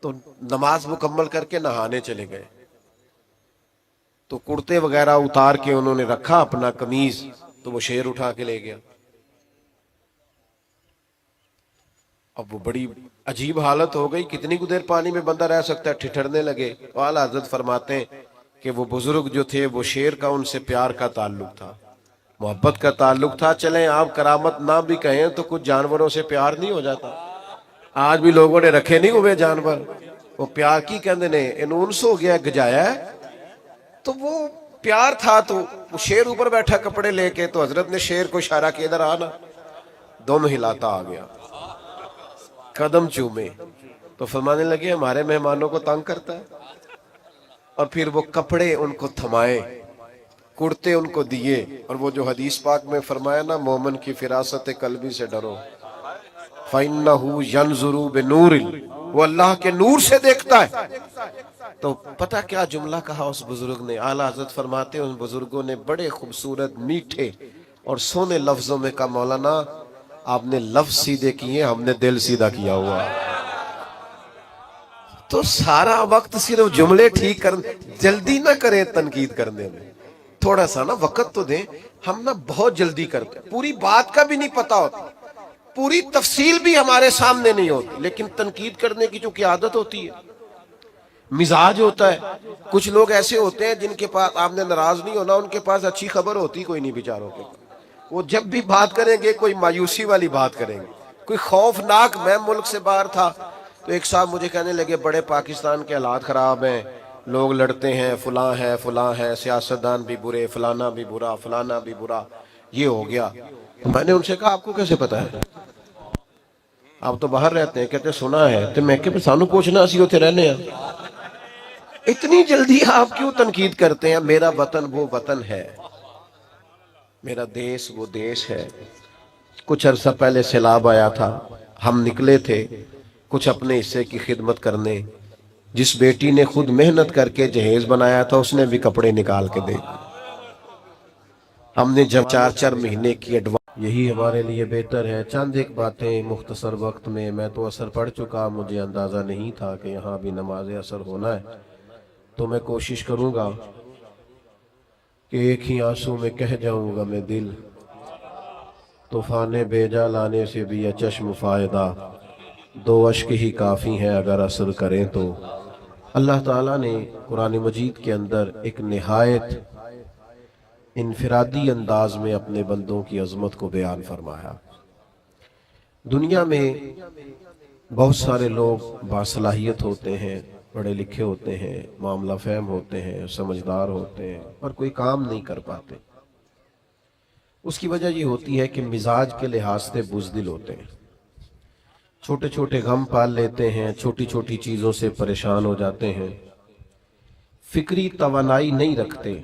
تو نماز مکمل کر کے نہانے چلے گئے، تو کرتے وغیرہ اتار کے انہوں نے رکھا اپنا قمیض، تو وہ شیر اٹھا کے لے گیا۔ اب وہ بڑی عجیب حالت ہو گئی، کتنی کو دیر پانی میں بندہ رہ سکتا ہے، ٹھٹھرنے لگے۔ اعلیٰ حضرت فرماتے ہیں کہ وہ بزرگ جو تھے وہ شیر کا ان سے پیار کا تعلق تھا، محبت کا تعلق تھا۔ چلیں آپ کرامت نہ بھی کہیں تو کچھ جانوروں سے پیار نہیں ہو جاتا؟ آج بھی لوگوں نے رکھے نہیں ہوئے جانور، وہ پیار کی کہندے نے انونس ہو گیا، گجایا ہے، تو وہ پیار تھا۔ تو وہ شیر اوپر بیٹھا کپڑے لے کے، تو حضرت نے شیر کو اشارہ کیا ادھر آنا، دم ہلاتا آ گیا، قدم چومے، تو فرمانے لگے ہمارے مہمانوں کو تنگ کرتا ہے۔ اور پھر وہ کپڑے ان کو تھمائے، کرتے ان کو دیے، اور وہ جو حدیث پاک میں فرمایا نا، مومن کی فراست قلبی سے ڈرو، فَإِنَّهُ يَنْظُرُ بِنُورٍ، وہ اللہ کے نور سے دیکھتا ہے۔ تو پتہ کیا جملہ کہا اس بزرگ نے؟ اعلیٰ حضرت فرماتے ہیں ان بزرگوں نے بڑے خوبصورت میٹھے اور سونے لفظوں میں کہا، مولانا آپ نے لفظ سیدھے کیے، ہم نے دل سیدھا کیا ہوا۔ تو سارا وقت صرف جملے ٹھیک کرنے، جلدی نہ کریں تنقید کرنے میں، تھوڑا سا نا وقت تو دیں۔ ہم نا بہت جلدی کرتے ہیں، پوری بات کا بھی نہیں پتا ہوتا، پوری تفصیل بھی ہمارے سامنے نہیں ہوتی، لیکن تنقید کرنے کی جو کی عادت ہوتی ہے، مزاج ہوتا ہے۔ کچھ لوگ ایسے ہوتے ہیں جن کے پاس آپ نے ناراض نہیں ہونا، ان کے پاس اچھی خبر ہوتی کوئی نہیں بیچاروں کے، وہ جب بھی بات کریں گے کوئی مایوسی والی بات کریں گے، کوئی خوفناک۔ میں ملک سے باہر تھا تو ایک صاحب مجھے کہنے لگے بڑے پاکستان کے حالات خراب ہیں، لوگ لڑتے ہیں، فلاں ہے، سیاستدان بھی برے، فلانا بھی برا، فلانا بھی برا، یہ ہو گیا۔ میں نے ان سے کہا آپ کو کیسے پتا ہے؟ آپ تو باہر رہتے ہیں۔ کہتے سنا ہے۔ تو میں کہ سانو پوچھنا، اسی ہوتے رہنے ہیں۔ اتنی جلدی آپ کیوں تنقید کرتے ہیں؟ میرا وطن وہ وطن ہے، میرا دیش وہ دیش ہے۔ کچھ عرصہ پہلے سیلاب آیا تھا، ہم نکلے تھے کچھ اپنے حصے کی خدمت کرنے۔ جس بیٹی نے خود محنت کر کے جہیز بنایا تھا اس نے بھی کپڑے نکال کے دے، ہم نے جب 4 مہینے کی ایڈوانس، یہی ہمارے لیے بہتر ہے۔ چند ایک باتیں مختصر وقت میں تو اثر پڑ چکا، مجھے اندازہ نہیں تھا کہ یہاں بھی نماز اثر ہونا ہے، تو میں کوشش کروں گا کہ ایک ہی آنسو میں کہہ جاؤں گا میں دل، طوفان بیجا لانے سے بھی یہ چشم فائدہ، 2 اشک ہی کافی ہیں اگر اثر کریں تو۔ اللہ تعالیٰ نے قرآن مجید کے اندر ایک نہایت انفرادی انداز میں اپنے بندوں کی عظمت کو بیان فرمایا۔ دنیا میں بہت سارے لوگ باصلاحیت ہوتے ہیں، پڑھے لکھے ہوتے ہیں، معاملہ فہم ہوتے ہیں، سمجھدار ہوتے ہیں، پر کوئی کام نہیں کر پاتے۔ اس کی وجہ یہ ہوتی ہے کہ مزاج کے لحاظ سے بزدل ہوتے ہیں، چھوٹے چھوٹے غم پال لیتے ہیں، چھوٹی چھوٹی چیزوں سے پریشان ہو جاتے ہیں، فکری توانائی نہیں رکھتے،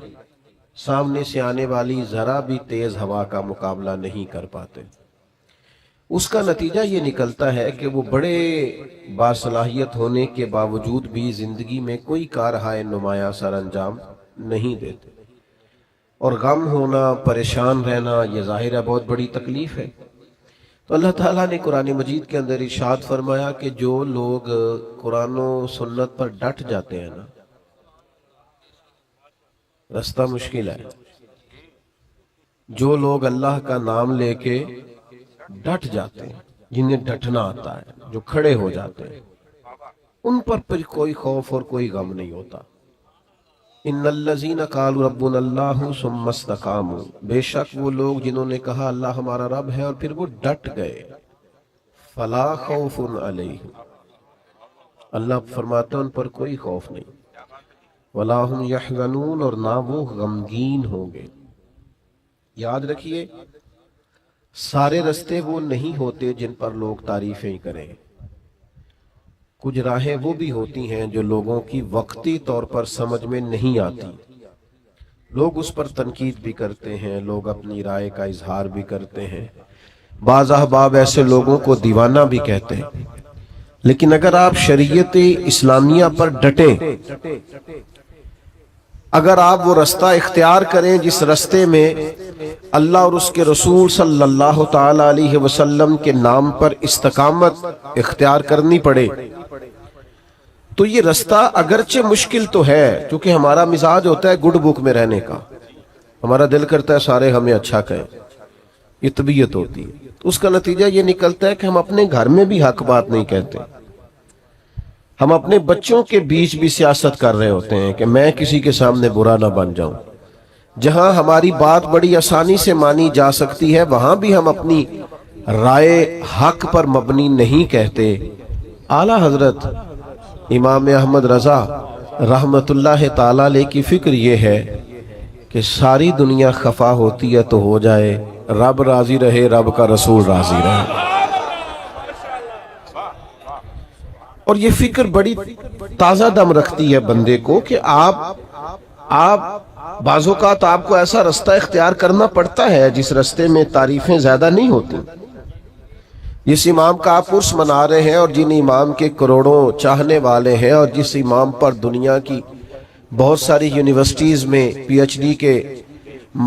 سامنے سے آنے والی ذرا بھی تیز ہوا کا مقابلہ نہیں کر پاتے۔ اس کا نتیجہ یہ نکلتا ہے کہ وہ بڑے باصلاحیت ہونے کے باوجود بھی زندگی میں کوئی کارہائے نمایاں سر انجام نہیں دیتے، اور غم ہونا، پریشان رہنا، یہ ظاہر ہے بہت بڑی تکلیف ہے۔ تو اللہ تعالیٰ نے قرآن مجید کے اندر ارشاد فرمایا کہ جو لوگ قرآن و سنت پر ڈٹ جاتے ہیں نا، رستہ مشکل ہے۔ جو لوگ اللہ کا نام لے کے ڈٹ جاتے ہیں، جنہیں ڈٹنا آتا ہے، جو کھڑے ہو جاتے ہیں، ان پر پھر کوئی خوف اور کوئی غم نہیں ہوتا۔ ان الذین قالوا ربنا اللہ ثم استقاموا، بے شک وہ لوگ جنہوں نے کہا اللہ ہمارا رب ہے اور پھر وہ ڈٹ گئے، فلا خوف علیہم، اللہ فرماتا ہے ان پر کوئی خوف نہیں، ولا هم یحزنون، اور نہ وہ غمگین ہوں گے۔ یاد رکھیے سارے رستے وہ نہیں ہوتے جن پر لوگ تعریفیں کریں، کچھ راہیں وہ بھی ہوتی ہیں جو لوگوں کی وقتی طور پر سمجھ میں نہیں آتی، لوگ اس پر تنقید بھی کرتے ہیں، لوگ اپنی رائے کا اظہار بھی کرتے ہیں، بعض احباب ایسے لوگوں کو دیوانہ بھی کہتے ہیں۔ لیکن اگر آپ شریعت اسلامیہ پر ڈٹیں، اگر آپ وہ رستہ اختیار کریں جس رستے میں اللہ اور اس کے رسول صلی اللہ تعالی علیہ وسلم کے نام پر استقامت اختیار کرنی پڑے، تو یہ رستہ اگرچہ مشکل تو ہے، کیونکہ ہمارا مزاج ہوتا ہے گڈ بک میں رہنے کا، ہمارا دل کرتا ہے سارے ہمیں اچھا کہیں، یہ طبیعت ہوتی ہے، تو اس کا نتیجہ یہ نکلتا ہے کہ ہم اپنے گھر میں بھی حق بات نہیں کہتے، ہم اپنے بچوں کے بیچ بھی سیاست کر رہے ہوتے ہیں کہ میں کسی کے سامنے برا نہ بن جاؤں۔ جہاں ہماری بات بڑی آسانی سے مانی جا سکتی ہے وہاں بھی ہم اپنی رائے حق پر مبنی نہیں کہتے۔ اعلیٰ حضرت امام احمد رضا رحمت اللہ تعالی علیہ کی فکر یہ ہے کہ ساری دنیا خفا ہوتی ہے تو ہو جائے، رب راضی رہے، رب کا رسول راضی رہے۔ اور یہ فکر بڑی تازہ دم رکھتی ہے بندے کو کہ آپ بعض اوقات آپ کو ایسا رستہ اختیار کرنا پڑتا ہے جس رستے میں تعریفیں زیادہ نہیں ہوتی۔ جس امام کا آپ عرس منا رہے ہیں اور جن امام کے کروڑوں چاہنے والے ہیں، اور جس امام پر دنیا کی بہت ساری یونیورسٹیز میں پی ایچ ڈی کے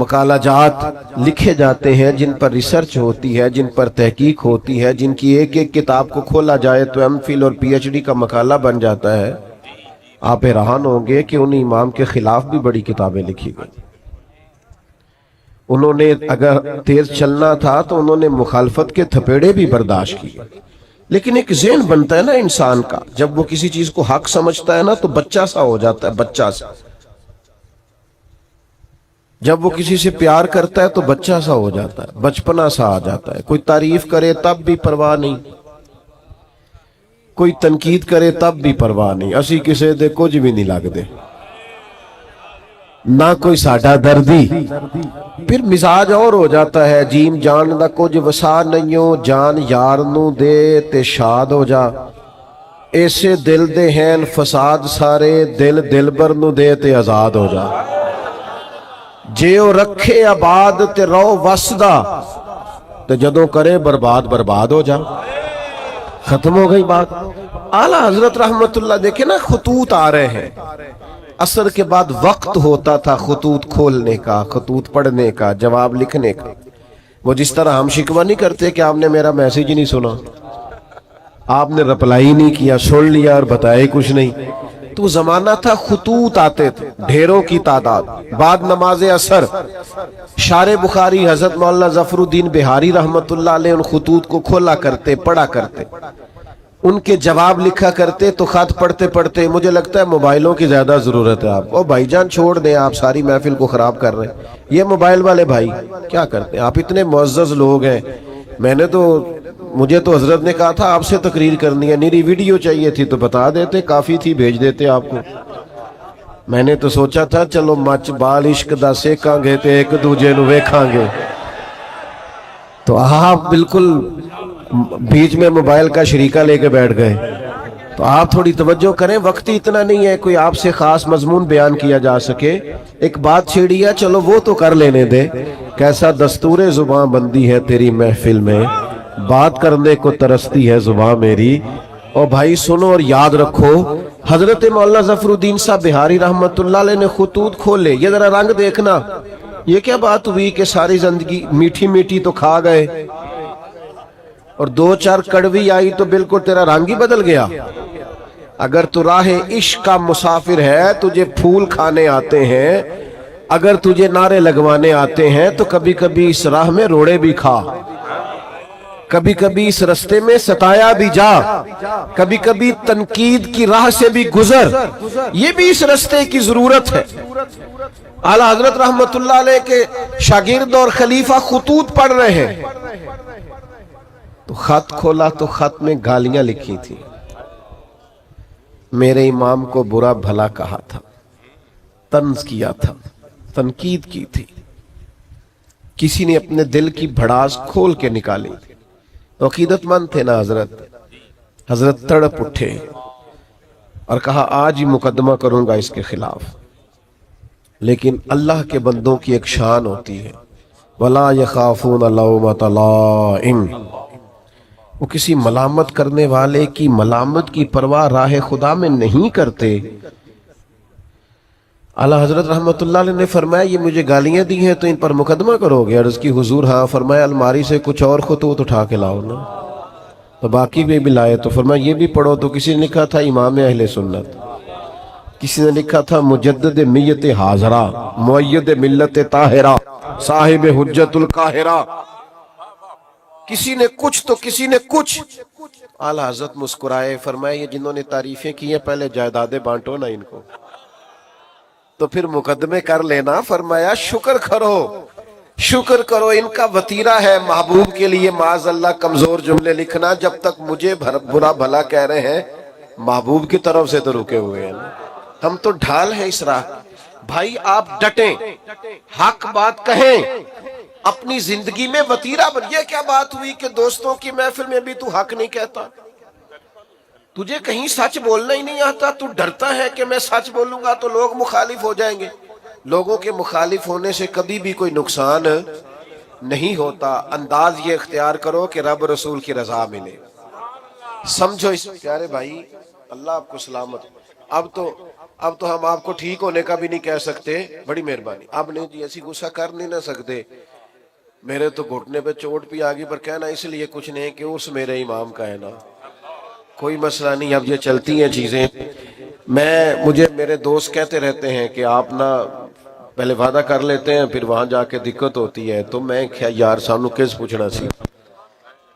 مقالہ جات لکھے جاتے ہیں، جن پر ریسرچ ہوتی ہے، جن پر تحقیق ہوتی ہے، جن کی ایک ایک کتاب کو کھولا جائے تو ایم فل اور پی ایچ ڈی کا مقالہ بن جاتا ہے، آپ حیران ہوں گے کہ ان امام کے خلاف بھی بڑی کتابیں لکھی گئی۔ انہوں نے اگر تیز چلنا تھا تو انہوں نے مخالفت کے تھپیڑے بھی برداشت کیے، لیکن ایک ذہن بنتا ہے نا انسان کا، جب وہ کسی چیز کو حق سمجھتا ہے نا تو بچہ سا ہو جاتا ہے، بچہ سا۔ جب وہ کسی سے پیار کرتا ہے تو بچہ سا ہو جاتا ہے، بچپنا سا آ جاتا ہے۔ کوئی تعریف کرے تب بھی پرواہ نہیں، کوئی تنقید کرے تب بھی پرواہ نہیں، اسی کسے دے کچھ بھی نہیں لگ دے، نہ کوئی ساڈا دردی۔ پھر مزاج اور ہو جاتا ہے، جیم جان دا کچھ وسا نہیں ہو، جان یار نو دے تے شاد ہو جا، ایسے دل دے ہیں فساد سارے، دل دلبر نو دے تے آزاد ہو جا، جیو رکھے آباد تے رو وسدا، تے جدوں کرے برباد برباد ہو جا۔ ختم ہو گئی بات۔ اعلیٰ حضرت رحمت اللہ دیکھیں نا، خطوط آ رہے ہیں، عصر کے بعد وقت ہوتا تھا خطوط کھولنے کا، خطوط پڑھنے کا، جواب لکھنے کا۔ وہ جس طرح ہم شکوہ نہیں کرتے کہ آپ نے میرا میسیج ہی نہیں سنا، آپ نے رپلائی نہیں کیا، سن لیا اور بتایا کچھ نہیں۔ تو زمانہ تھا خطوط آتے تھے ڈھیروں کی تعداد۔ بعد نماز عصر شارح بخاری حضرت مولانا ظفر الدین بہاری رحمت اللہ علیہ ان خطوط کو کھولا کرتے، پڑھا کرتے، ان کے جواب لکھا کرتے۔ تو خط پڑھتے پڑھتے مجھے لگتا ہے موبائلوں کی زیادہ ضرورت ہے آپ کو۔ بھائی جان چھوڑ دیں، آپ ساری محفل کو خراب کر رہے ہیں، یہ موبائل والے بھائی کیا کرتے ہیں؟ آپ اتنے معزز لوگ ہیں، مجھے تو حضرت نے کہا تھا آپ سے تقریر کرنی ہے، میری ویڈیو چاہیے تھی تو بتا دیتے، کافی تھی، بھیج دیتے آپ کو۔ میں نے تو سوچا تھا چلو مچ بال عشق دا سیکھاں گے تے ایک دوجے نو ویکھاں گے، تو آپ بالکل بیچ میں موبائل کا شریکہ لے کے بیٹھ گئے۔ تو آپ تھوڑی توجہ کریں، وقت ہی اتنا نہیں ہے کوئی آپ سے خاص مضمون بیان کیا جا سکے۔ ایک بات چھیڑی ہے، چلو وہ تو کر لینے دے۔ کیسا دستور زباں بندی ہے تیری محفل میں، بات کرنے کو ترستی ہے زباں میری۔ اور بھائی سنو اور یاد رکھو، حضرت مولانا ظفر الدین صاحب بہاری رحمت اللہ علیہ نے خطوط کھولے، یہ ذرا رنگ دیکھنا، یہ کیا بات ہوئی کہ ساری زندگی میٹھی میٹھی تو کھا گئے اور دو چار کڑوی آئی تو بالکل تیرا رنگ ہی بدل گیا۔ اگر تو راہ عشق کا مسافر ہے، تجھے پھول کھانے آتے ہیں، اگر تجھے نعرے لگوانے آتے ہیں تو کبھی کبھی اس راہ میں روڑے بھی کھا، کبھی کبھی اس رستے میں ستایا بھی جا، کبھی کبھی تنقید کی راہ سے بھی گزر، یہ بھی اس رستے کی ضرورت ہے۔ اعلیٰ حضرت رحمت اللہ علیہ کے شاگرد اور خلیفہ خطوط پڑھ رہے ہیں، تو خط کھولا تو خط میں گالیاں لکھی تھی، میرے امام کو برا بھلا کہا تھا، طنز کیا تھا، تنقید کی تھی، کسی نے اپنے دل کی بھڑاس کھول کے نکالی تھی۔ عقیدت مند تھے نا حضرت، حضرت تڑپ اٹھے اور کہا آج ہی مقدمہ کروں گا اس کے خلاف. لیکن اللہ کے بندوں کی ایک شان ہوتی ہے، وَلَا يَخَافُونَ لَوْمَةَ لَائِمٍ، وہ کسی ملامت کرنے والے کی ملامت کی پرواہ راہ خدا میں نہیں کرتے. اعلیٰ حضرت رحمت اللہ علیہ نے فرمایا یہ مجھے گالیاں دی ہیں تو ان پر مقدمہ کرو گے؟ عرض کی حضور ہاں. فرمایا الماری سے کچھ اور خطوط اٹھا کے لاؤ نا. تو باقی بھی لائے تو فرمایا یہ بھی پڑھو. تو کسی نے لکھا تھا امام اہل سنت، کسی نے لکھا تھا مجدد میت حاضرہ، مؤید ملت طاہرہ، صاحب حجت القاہرہ. کسی نے کچھ تو کسی نے کچھ. اعلیٰ حضرت مسکرائے، فرمایا یہ جنہوں نے تعریفیں کی ہیں پہلے جائیدادیں بانٹو نا ان کو، تو پھر مقدمے کر لینا. فرمایا شکر کرو، شکر کرو، ان کا وطیرہ ہے محبوب کے لیے معاذ اللہ کمزور جملے لکھنا. جب تک مجھے برا بھلا کہہ رہے ہیں محبوب کی طرف سے تو رکے ہوئے ہیں. ہم تو ڈھال ہیں اس راہ. بھائی آپ ڈٹیں، حق بات کہیں، اپنی زندگی میں وطیرہ بن. یہ کیا بات ہوئی کہ دوستوں کی محفل میں بھی تو حق نہیں کہتا؟ تجھے کہیں سچ بولنا ہی نہیں آتا، تو ڈرتا ہے کہ میں سچ بولوں گا تو لوگ مخالف ہو جائیں گے. لوگوں کے مخالف ہونے سے کبھی بھی کوئی نقصان نہیں ہوتا. انداز یہ اختیار کرو کہ رب رسول کی رضا ملے. سمجھو اس پیارے بھائی، اللہ آپ کو سلامت. اب تو ہم آپ کو ٹھیک ہونے کا بھی نہیں کہہ سکتے، بڑی مہربانی. اب نہیں جی ایسی غصہ کر نہیں نہ سکتے. میرے تو گھٹنے پہ چوٹ بھی آگی، پر کہنا اس لیے کچھ نہیں کہ اس میرے امام کا ہے نا. کوئی مسئلہ نہیں، اب یہ چلتی ہیں چیزیں. مجھے میرے دوست کہتے رہتے ہیں کہ آپ نا پہلے وعدہ کر لیتے ہیں پھر وہاں جا کے دقت ہوتی ہے. تو میں کیا یار سانو کس پوچھنا سی.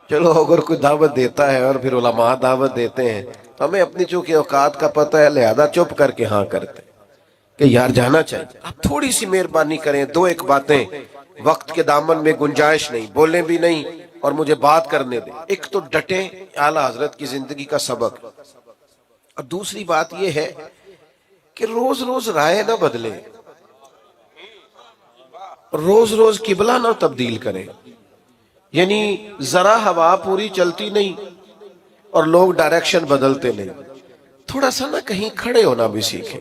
چلو اگر کوئی دعوت دیتا ہے اور پھر علماء دعوت دیتے ہیں تو ہمیں اپنی چونکہ اوقات کا پتہ ہے لہذا چپ کر کے ہاں کرتے کہ یار جانا چاہیے. آپ تھوڑی سی مہربانی کریں، دو ایک باتیں. وقت کے دامن میں گنجائش نہیں، بولیں بھی نہیں اور مجھے بات کرنے دیں. ایک تو ڈٹیں، اعلیٰ حضرت کی زندگی کا سبق. اور دوسری بات یہ ہے کہ روز روز رائے نہ بدلیں، روز روز قبلہ نہ تبدیل کریں. یعنی ذرا ہوا پوری چلتی نہیں اور لوگ ڈائریکشن بدلتے نہیں. تھوڑا سا نہ کہیں کھڑے ہونا بھی سیکھیں.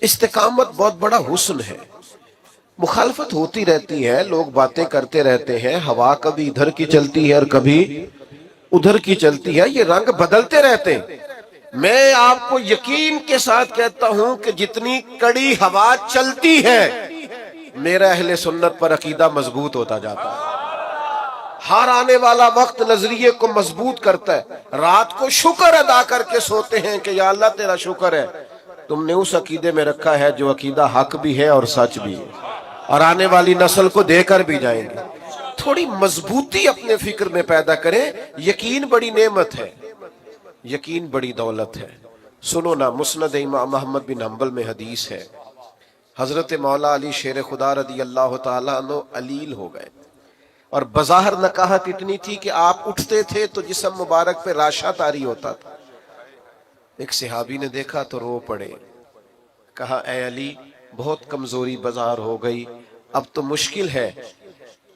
استقامت بہت بڑا حسن ہے. مخالفت ہوتی رہتی ہے، لوگ باتیں کرتے رہتے ہیں، ہوا کبھی ادھر کی چلتی ہے اور کبھی ادھر کی چلتی ہے، یہ رنگ بدلتے رہتے ہیں. میں آپ کو یقین کے ساتھ کہتا ہوں کہ جتنی کڑی ہوا چلتی ہے میرا اہل سنت پر عقیدہ مضبوط ہوتا جاتا ہے. ہر آنے والا وقت نظریے کو مضبوط کرتا ہے. رات کو شکر ادا کر کے سوتے ہیں کہ یا اللہ تیرا شکر ہے تم نے اس عقیدے میں رکھا ہے جو عقیدہ حق بھی ہے اور سچ بھی ہے اور آنے والی نسل کو دے کر بھی جائیں گے. تھوڑی مضبوطی اپنے فکر میں پیدا کریں. یقین بڑی نعمت ہے، یقین بڑی دولت ہے. سنو نا، مسند امام احمد بن حنبل میں حدیث ہے، حضرت مولا علی شیر خدا رضی اللہ تعالیٰ عنہ علیل ہو گئے اور بظاہر نکاحت اتنی تھی کہ آپ اٹھتے تھے تو جسم مبارک پہ راشا طاری ہوتا تھا. ایک صحابی نے دیکھا تو رو پڑے. کہا اے علی بہت کمزوری بظاہر ہو گئی، اب تو مشکل ہے،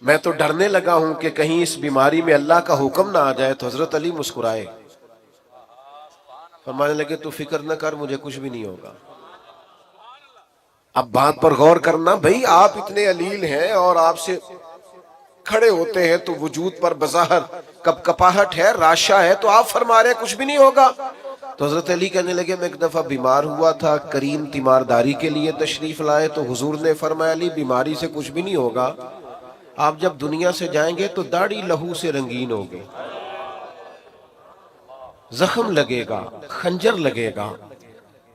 میں تو ڈرنے لگا ہوں کہ کہیں اس بیماری میں اللہ کا حکم نہ آ جائے. تو حضرت علی مسکرائے، فرمانے لگے تو فکر نہ کر، مجھے کچھ بھی نہیں ہوگا. اب بات پر غور کرنا بھئی، آپ اتنے علیل ہیں اور آپ سے کھڑے ہوتے ہیں تو وجود پر بظاہر کپ کپاہٹ ہے، راشا ہے، تو آپ فرما رہے ہیں کچھ بھی نہیں ہوگا. تو حضرت علی کہنے لگے میں ایک دفعہ بیمار ہوا تھا، کریم تیمارداری کے لیے تشریف لائے تو حضور نے فرمایا علی بیماری سے کچھ بھی نہیں ہوگا، آپ جب دنیا سے جائیں گے تو داڑھی لہو سے رنگین ہوگی، زخم لگے گا، خنجر لگے گا.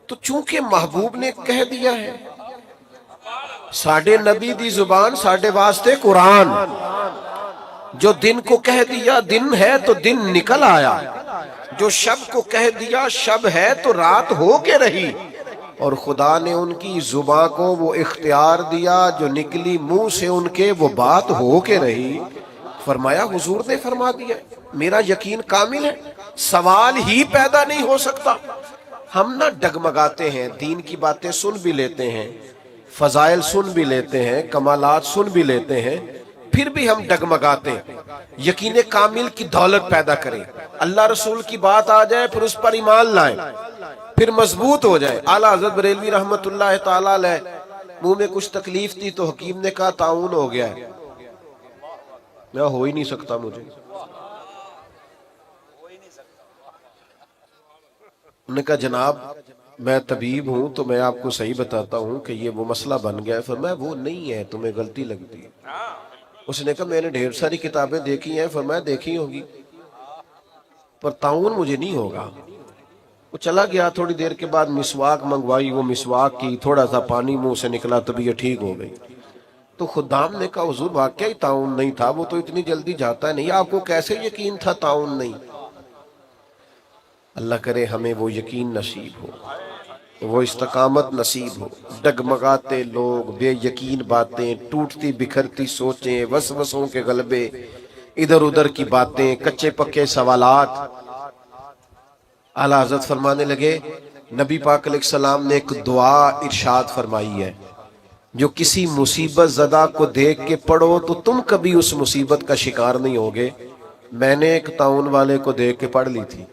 تو چونکہ محبوب نے کہہ دیا ہے، ساڈے نبی دی زبان ساڈے واسطے قرآن، جو دن کو کہہ دیا دن ہے تو دن نکل آیا، جو شب کو کہہ دیا شب ہے تو رات ہو کے رہی. اور خدا نے ان کی زبان کو وہ اختیار دیا جو نکلی منہ سے ان کے وہ بات ہو کے رہی. فرمایا حضور نے فرما دیا، میرا یقین کامل ہے، سوال ہی پیدا نہیں ہو سکتا. ہم نہ ڈگمگاتے ہیں، دین کی باتیں سن بھی لیتے ہیں، فضائل سن بھی لیتے ہیں، کمالات سن بھی لیتے ہیں، پھر بھی ہم ڈگمگاتے ہیں. یقین کامل کی دولت پیدا کریں. اللہ رسول کی بات آ جائے پھر اس پر ایمان لائیں، پھر مضبوط ہو جائے۔ اعلیٰ حضرت بریلوی رحمت اللہ تعالیٰ علیہ منہ میں کچھ تکلیف تھی تو حکیم نے کہا طاعون ہو گیا ہے۔ میں ہو ہی نہیں سکتا مجھے۔ انہوں نے کہا جناب میں طبیب ہوں تو میں آپ کو صحیح بتاتا ہوں کہ یہ وہ مسئلہ بن گیا ہے۔ فرمایا وہ نہیں ہے، تمہیں غلطی لگتی ہے۔ اس نے کہا میں نے ڈھیر ساری کتابیں دیکھی ہیں۔ فرمایا دیکھی ہوگی پر طاعون مجھے نہیں ہوگا۔ وہ چلا گیا، تھوڑی دیر کے بعد مسواک منگوائی، وہ مسواک کی، تھوڑا سا پانی منہ سے نکلا، طبیعت ٹھیک ہو گئی۔ تو خدام نے کہا حضور واقعی طاعون نہیں تھا، وہ تو اتنی جلدی جاتا نہیں، آپ کو کیسے یقین تھا طاعون نہیں؟ اللہ کرے ہمیں وہ یقین نصیب ہو، وہ استقامت نصیب ہو۔ ڈگمگاتے لوگ، بے یقین باتیں، ٹوٹتی بکھرتی سوچیں، وسوسوں کے غلبے، ادھر ادھر کی باتیں، کچے پکے سوالات۔ اعلیٰ حضرت فرمانے لگے نبی پاک علیہ السلام نے ایک دعا ارشاد فرمائی ہے جو کسی مصیبت زدہ کو دیکھ کے پڑھو تو تم کبھی اس مصیبت کا شکار نہیں ہوگے۔ میں نے ایک طاعون والے کو دیکھ کے پڑھ لی تھی۔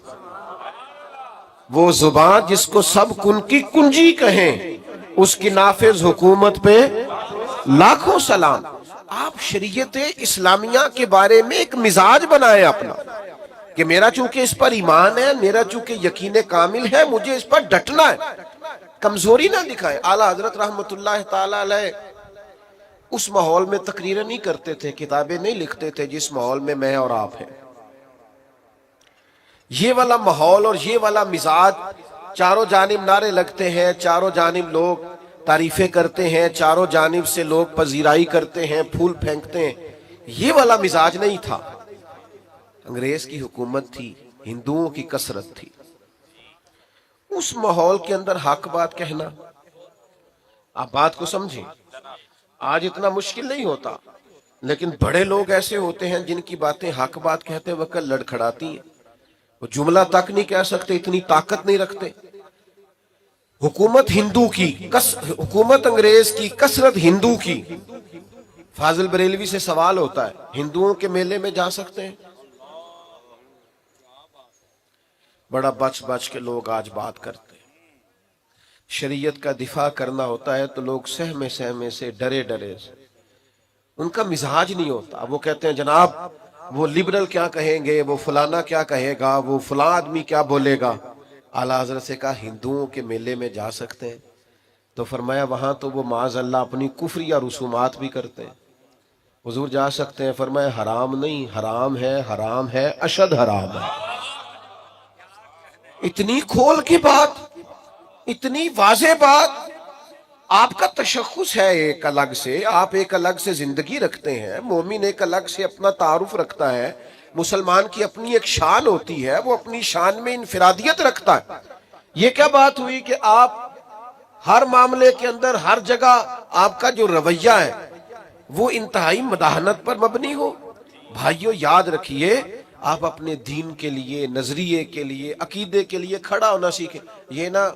وہ زبان جس کو سب کن کی کنجی کہیں، اس کی نافذ حکومت پہ لاکھوں سلام۔ آپ شریعت اسلامیہ کے بارے میں ایک مزاج بنائے اپنا کہ میرا چونکہ اس پر ایمان ہے، میرا چونکہ یقین کامل ہے، مجھے اس پر ڈٹنا ہے، کمزوری نہ دکھائیں۔ اعلیٰ حضرت رحمت اللہ تعالی علیہ اس ماحول میں تقریریں نہیں کرتے تھے، کتابیں نہیں لکھتے تھے جس ماحول میں میں اور آپ ہیں۔ یہ والا ماحول اور یہ والا مزاج، چاروں جانب نعرے لگتے ہیں، چاروں جانب لوگ تعریفیں کرتے ہیں، چاروں جانب سے لوگ پذیرائی کرتے ہیں، پھول پھینکتے ہیں، یہ والا مزاج نہیں تھا۔ انگریز کی حکومت تھی، ہندوؤں کی کثرت تھی، اس ماحول کے اندر حق بات کہنا، آپ بات کو سمجھیں۔ آج اتنا مشکل نہیں ہوتا، لیکن بڑے لوگ ایسے ہوتے ہیں جن کی باتیں حق بات کہتے وقت لڑکھڑاتی ہیں، وہ جملہ تک نہیں کہہ سکتے، اتنی طاقت نہیں رکھتے۔ حکومت ہندو کی، حکومت انگریز کی، کثرت ہندو کی۔ فاضل بریلوی سے سوال ہوتا ہے ہندوؤں کے میلے میں جا سکتے ہیں؟ بڑا بچ بچ کے لوگ آج بات کرتے ہیں۔ شریعت کا دفاع کرنا ہوتا ہے تو لوگ سہمے سہمے سے، ڈرے ڈرے سے، ان کا مزاج نہیں ہوتا۔ وہ کہتے ہیں جناب وہ لبرل کیا کہیں گے، وہ فلانا کیا کہے گا، وہ فلاں آدمی کیا بولے گا۔ اعلیٰ حضرت سے کہا ہندوؤں کے میلے میں جا سکتے ہیں؟ تو فرمایا وہاں تو وہ معاذ اللہ اپنی کفر یا رسومات بھی کرتے ہیں۔ حضور جا سکتے ہیں؟ فرمایا حرام نہیں، حرام ہے، حرام ہے، اشد حرام ہے۔ اتنی کھول کی بات، اتنی واضح بات، آپ کا تشخص ہے ایک الگ سے، آپ ایک الگ سے زندگی رکھتے ہیں، مومن ایک الگ سے اپنا تعارف رکھتا ہے، مسلمان کی اپنی ایک شان ہوتی ہے، وہ اپنی شان میں انفرادیت رکھتا ہے۔ یہ کیا بات ہوئی کہ آپ ہر معاملے کے اندر، ہر جگہ آپ کا جو رویہ ہے وہ انتہائی مداحنت پر مبنی ہو؟ بھائیو یاد رکھیے، آپ اپنے دین کے لیے، نظریے کے لیے، عقیدے کے لیے کھڑا ہونا سیکھیں۔ یہ نا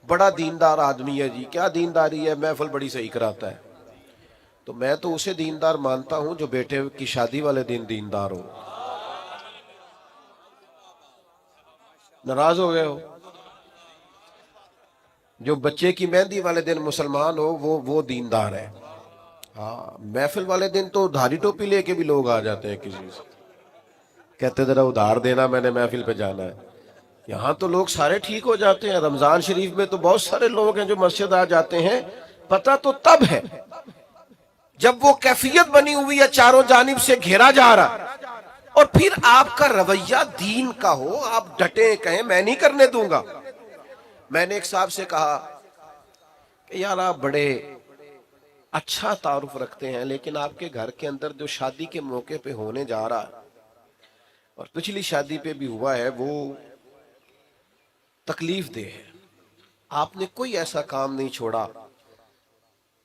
بڑا دیندار آدمی ہے جی، کیا دینداری ہے، محفل بڑی صحیح کراتا ہے، تو میں تو اسے دیندار مانتا ہوں جو بیٹے کی شادی والے دن دیندار ہو۔ ناراض ہو گئے ہو؟ جو بچے کی مہندی والے دن مسلمان ہو وہ دیندار ہے۔ ہاں محفل والے دن تو دھاری ٹوپی لے کے بھی لوگ آ جاتے ہیں، کسی سے کہتے ذرا ادھار دینا، میں نے محفل پہ جانا ہے۔ یہاں تو لوگ سارے ٹھیک ہو جاتے ہیں۔ رمضان شریف میں تو بہت سارے لوگ ہیں جو مسجد آ جاتے ہیں، پتہ تو تب ہے جب وہ کیفیت بنی ہوئی ہے، چاروں جانب سے گھیرا جا رہا، اور پھر آپ کا رویہ دین کا ہو، آپ ڈٹیں کہیں میں نہیں کرنے دوں گا۔ میں نے ایک صاحب سے کہا کہ یار آپ بڑے اچھا تعارف رکھتے ہیں، لیکن آپ کے گھر کے اندر جو شادی کے موقع پہ ہونے جا رہا ہے اور پچھلی شادی پہ بھی ہوا ہے وہ تکلیف دہ ہے، آپ نے کوئی ایسا کام نہیں چھوڑا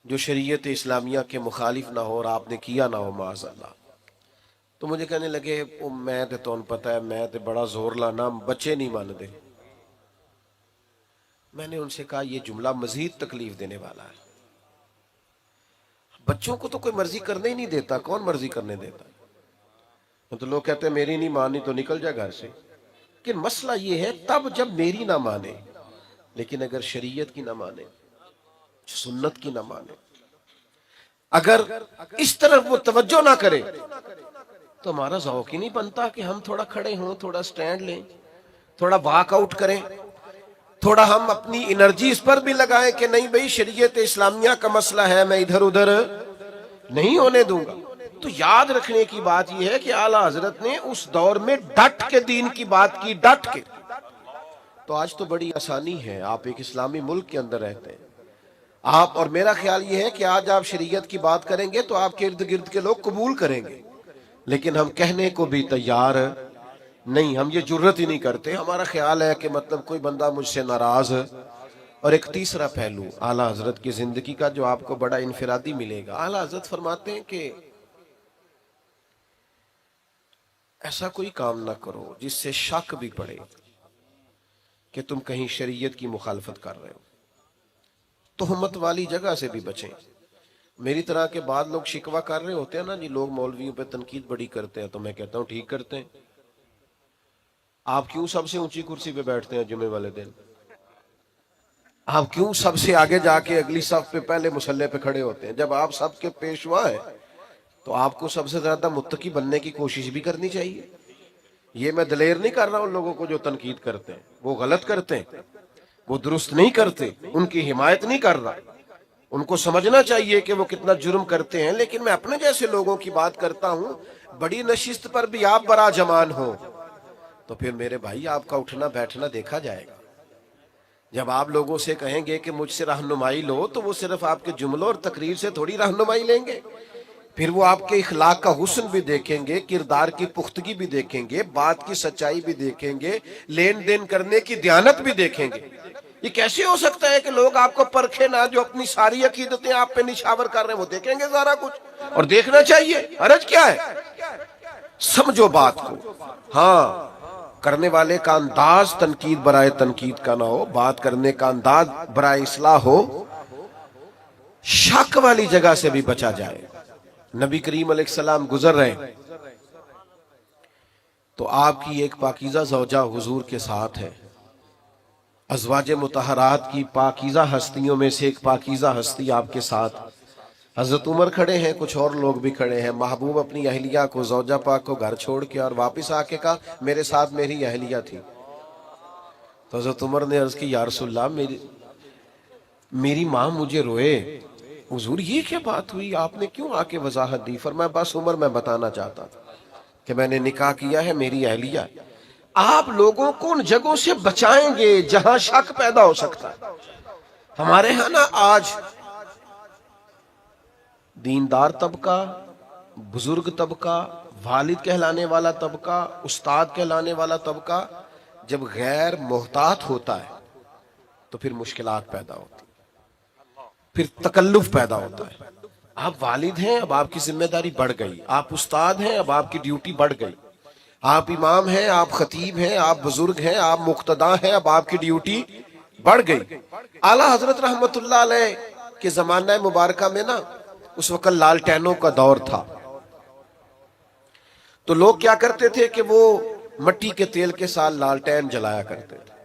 جو شریعت اسلامیہ کے مخالف نہ ہو اور آپ نے کیا نہ ہو معاذ اللہ۔ تو مجھے کہنے لگے میں تو پتہ ہے میں تو بڑا زور لانا، بچے نہیں مان دے۔ میں نے ان سے کہا یہ جملہ مزید تکلیف دینے والا ہے۔ بچوں کو تو کوئی مرضی کرنے ہی نہیں دیتا، کون مرضی کرنے دیتا؟ تو لوگ کہتے ہیں میری نہیں مانی تو نکل جا گھر سے، لیکن مسئلہ یہ ہے تب جب میری نہ مانے، لیکن اگر شریعت کی نہ مانے، سنت کی نہ مانے، اگر اس طرف وہ توجہ نہ کرے تو ہمارا ذوق ہی نہیں بنتا کہ ہم تھوڑا کھڑے ہوں، تھوڑا سٹینڈ لیں، تھوڑا واک آؤٹ کریں، تھوڑا ہم اپنی انرجی اس پر بھی لگائیں کہ نہیں بھئی شریعت اسلامیہ کا مسئلہ ہے، میں ادھر ادھر نہیں ہونے دوں گا۔ تو یاد رکھنے کی بات یہ ہے کہ اعلیٰ حضرت نے اس دور میں ڈٹ کے دین کی بات کی، ڈٹ کے۔ تو آج تو بڑی آسانی ہے، آپ ایک اسلامی ملک کے اندر رہتے ہیں، آپ اور میرا خیال یہ ہے کہ آج آپ شریعت کی بات کریں گے تو آپ کے ارد گرد کے لوگ قبول کریں گے، لیکن ہم کہنے کو بھی تیار نہیں، ہم یہ جرت ہی نہیں کرتے۔ ہمارا خیال ہے کہ مطلب کوئی بندہ مجھ سے ناراض ہے۔ اور ایک تیسرا پہلو اعلیٰ حضرت کی زندگی کا جو آپ کو بڑا انفرادی ملے گا، اعلیٰ حضرت فرماتے ہیں کہ ایسا کوئی کام نہ کرو جس سے شک بھی پڑے کہ تم کہیں شریعت کی مخالفت کر رہے ہو، تہمت والی جگہ سے بھی بچیں۔ میری طرح کے بعد لوگ شکوہ کر رہے ہوتے ہیں نا جی، لوگ مولویوں پہ تنقید بڑی کرتے ہیں، تو میں کہتا ہوں ٹھیک کرتے ہیں، آپ کیوں سب سے اونچی کرسی پہ بیٹھتے ہیں جمعے والے دن؟ آپ کیوں سب سے آگے جا کے اگلی صف پہ پہلے مصلی پہ کھڑے ہوتے ہیں؟ جب آپ سب کے پیشوا ہیں تو آپ کو سب سے زیادہ متقی بننے کی کوشش بھی کرنی چاہیے۔ یہ میں دلیر نہیں کر رہا ان لوگوں کو جو تنقید کرتے ہیں، وہ غلط کرتے ہیں، وہ درست نہیں کرتے، ان کی حمایت نہیں کر رہا، ان کو سمجھنا چاہیے کہ وہ کتنا جرم کرتے ہیں، لیکن میں اپنے جیسے لوگوں کی بات کرتا ہوں۔ بڑی نشست پر بھی آپ برا جمان ہو تو پھر میرے بھائی آپ کا اٹھنا بیٹھنا دیکھا جائے گا۔ جب آپ لوگوں سے کہیں گے کہ مجھ سے رہنمائی لو تو وہ صرف آپ کے جملوں اور تقریر سے تھوڑی رہنمائی لیں گے، پھر وہ آپ کے اخلاق کا حسن بھی دیکھیں گے، کردار کی پختگی بھی دیکھیں گے، بات کی سچائی بھی دیکھیں گے، لین دین کرنے کی دیانت بھی دیکھیں گے۔ یہ کیسے ہو سکتا ہے کہ لوگ آپ کو پرکھے نہ، جو اپنی ساری عقیدتیں آپ پہ نشاور کر رہے ہیں وہ دیکھیں گے سارا کچھ، اور دیکھنا چاہیے، حرج کیا ہے؟ سمجھو بات کو۔ ہاں، کرنے والے کا انداز تنقید برائے تنقید کا نہ ہو، بات کرنے کا انداز برائے اصلاح ہو، شک والی جگہ سے بھی بچا جائے۔ نبی کریم علیہ السلام گزر رہے تو آپ کی ایک پاکیزہ زوجہ حضور کے ساتھ ہے، ازواج مطہرات کی پاکیزہ ہستیوں میں سے ایک پاکیزہ ہستی آپ کے ساتھ۔ حضرت عمر کھڑے ہیں، کچھ اور لوگ بھی کھڑے ہیں۔ محبوب اپنی اہلیہ کو، زوجہ پاک کو گھر چھوڑ کے اور واپس آ کے کہا میرے ساتھ میری اہلیہ تھی۔ تو حضرت عمر نے عرض کی یا رسول اللہ، میری ماں مجھے روئے۔ حضور یہ کیا بات ہوئی، آپ نے کیوں آ کے وضاحت دی؟ فرمایا بس عمر میں بتانا چاہتا تھا کہ میں نے نکاح کیا ہے، میری اہلیہ۔ آپ لوگوں کو ان جگہوں سے بچائیں گے جہاں شک پیدا ہو سکتا ہے۔ ہمارے ہاں نا آج دیندار طبقہ، بزرگ طبقہ، والد کہلانے والا طبقہ، استاد کہلانے والا طبقہ جب غیر محتاط ہوتا ہے تو پھر مشکلات پیدا ہوتی، پھر تکلف پیدا ہوتا ہے۔ آپ والد ہیں، اب آپ کی ذمہ داری بڑھ گئی، آپ استاد ہیں، اب آپ کی ڈیوٹی بڑھ گئی، آپ امام ہیں، آپ خطیب ہیں، آپ بزرگ ہیں، آپ مقتدی ہیں، اب آپ کی ڈیوٹی بڑھ گئی۔ اعلیٰ حضرت رحمت اللہ علیہ کے زمانہ مبارکہ میں نا اس وقت لالٹینوں کا دور تھا، تو لوگ کیا کرتے تھے کہ وہ مٹی کے تیل کے ساتھ لالٹین جلایا کرتے تھے۔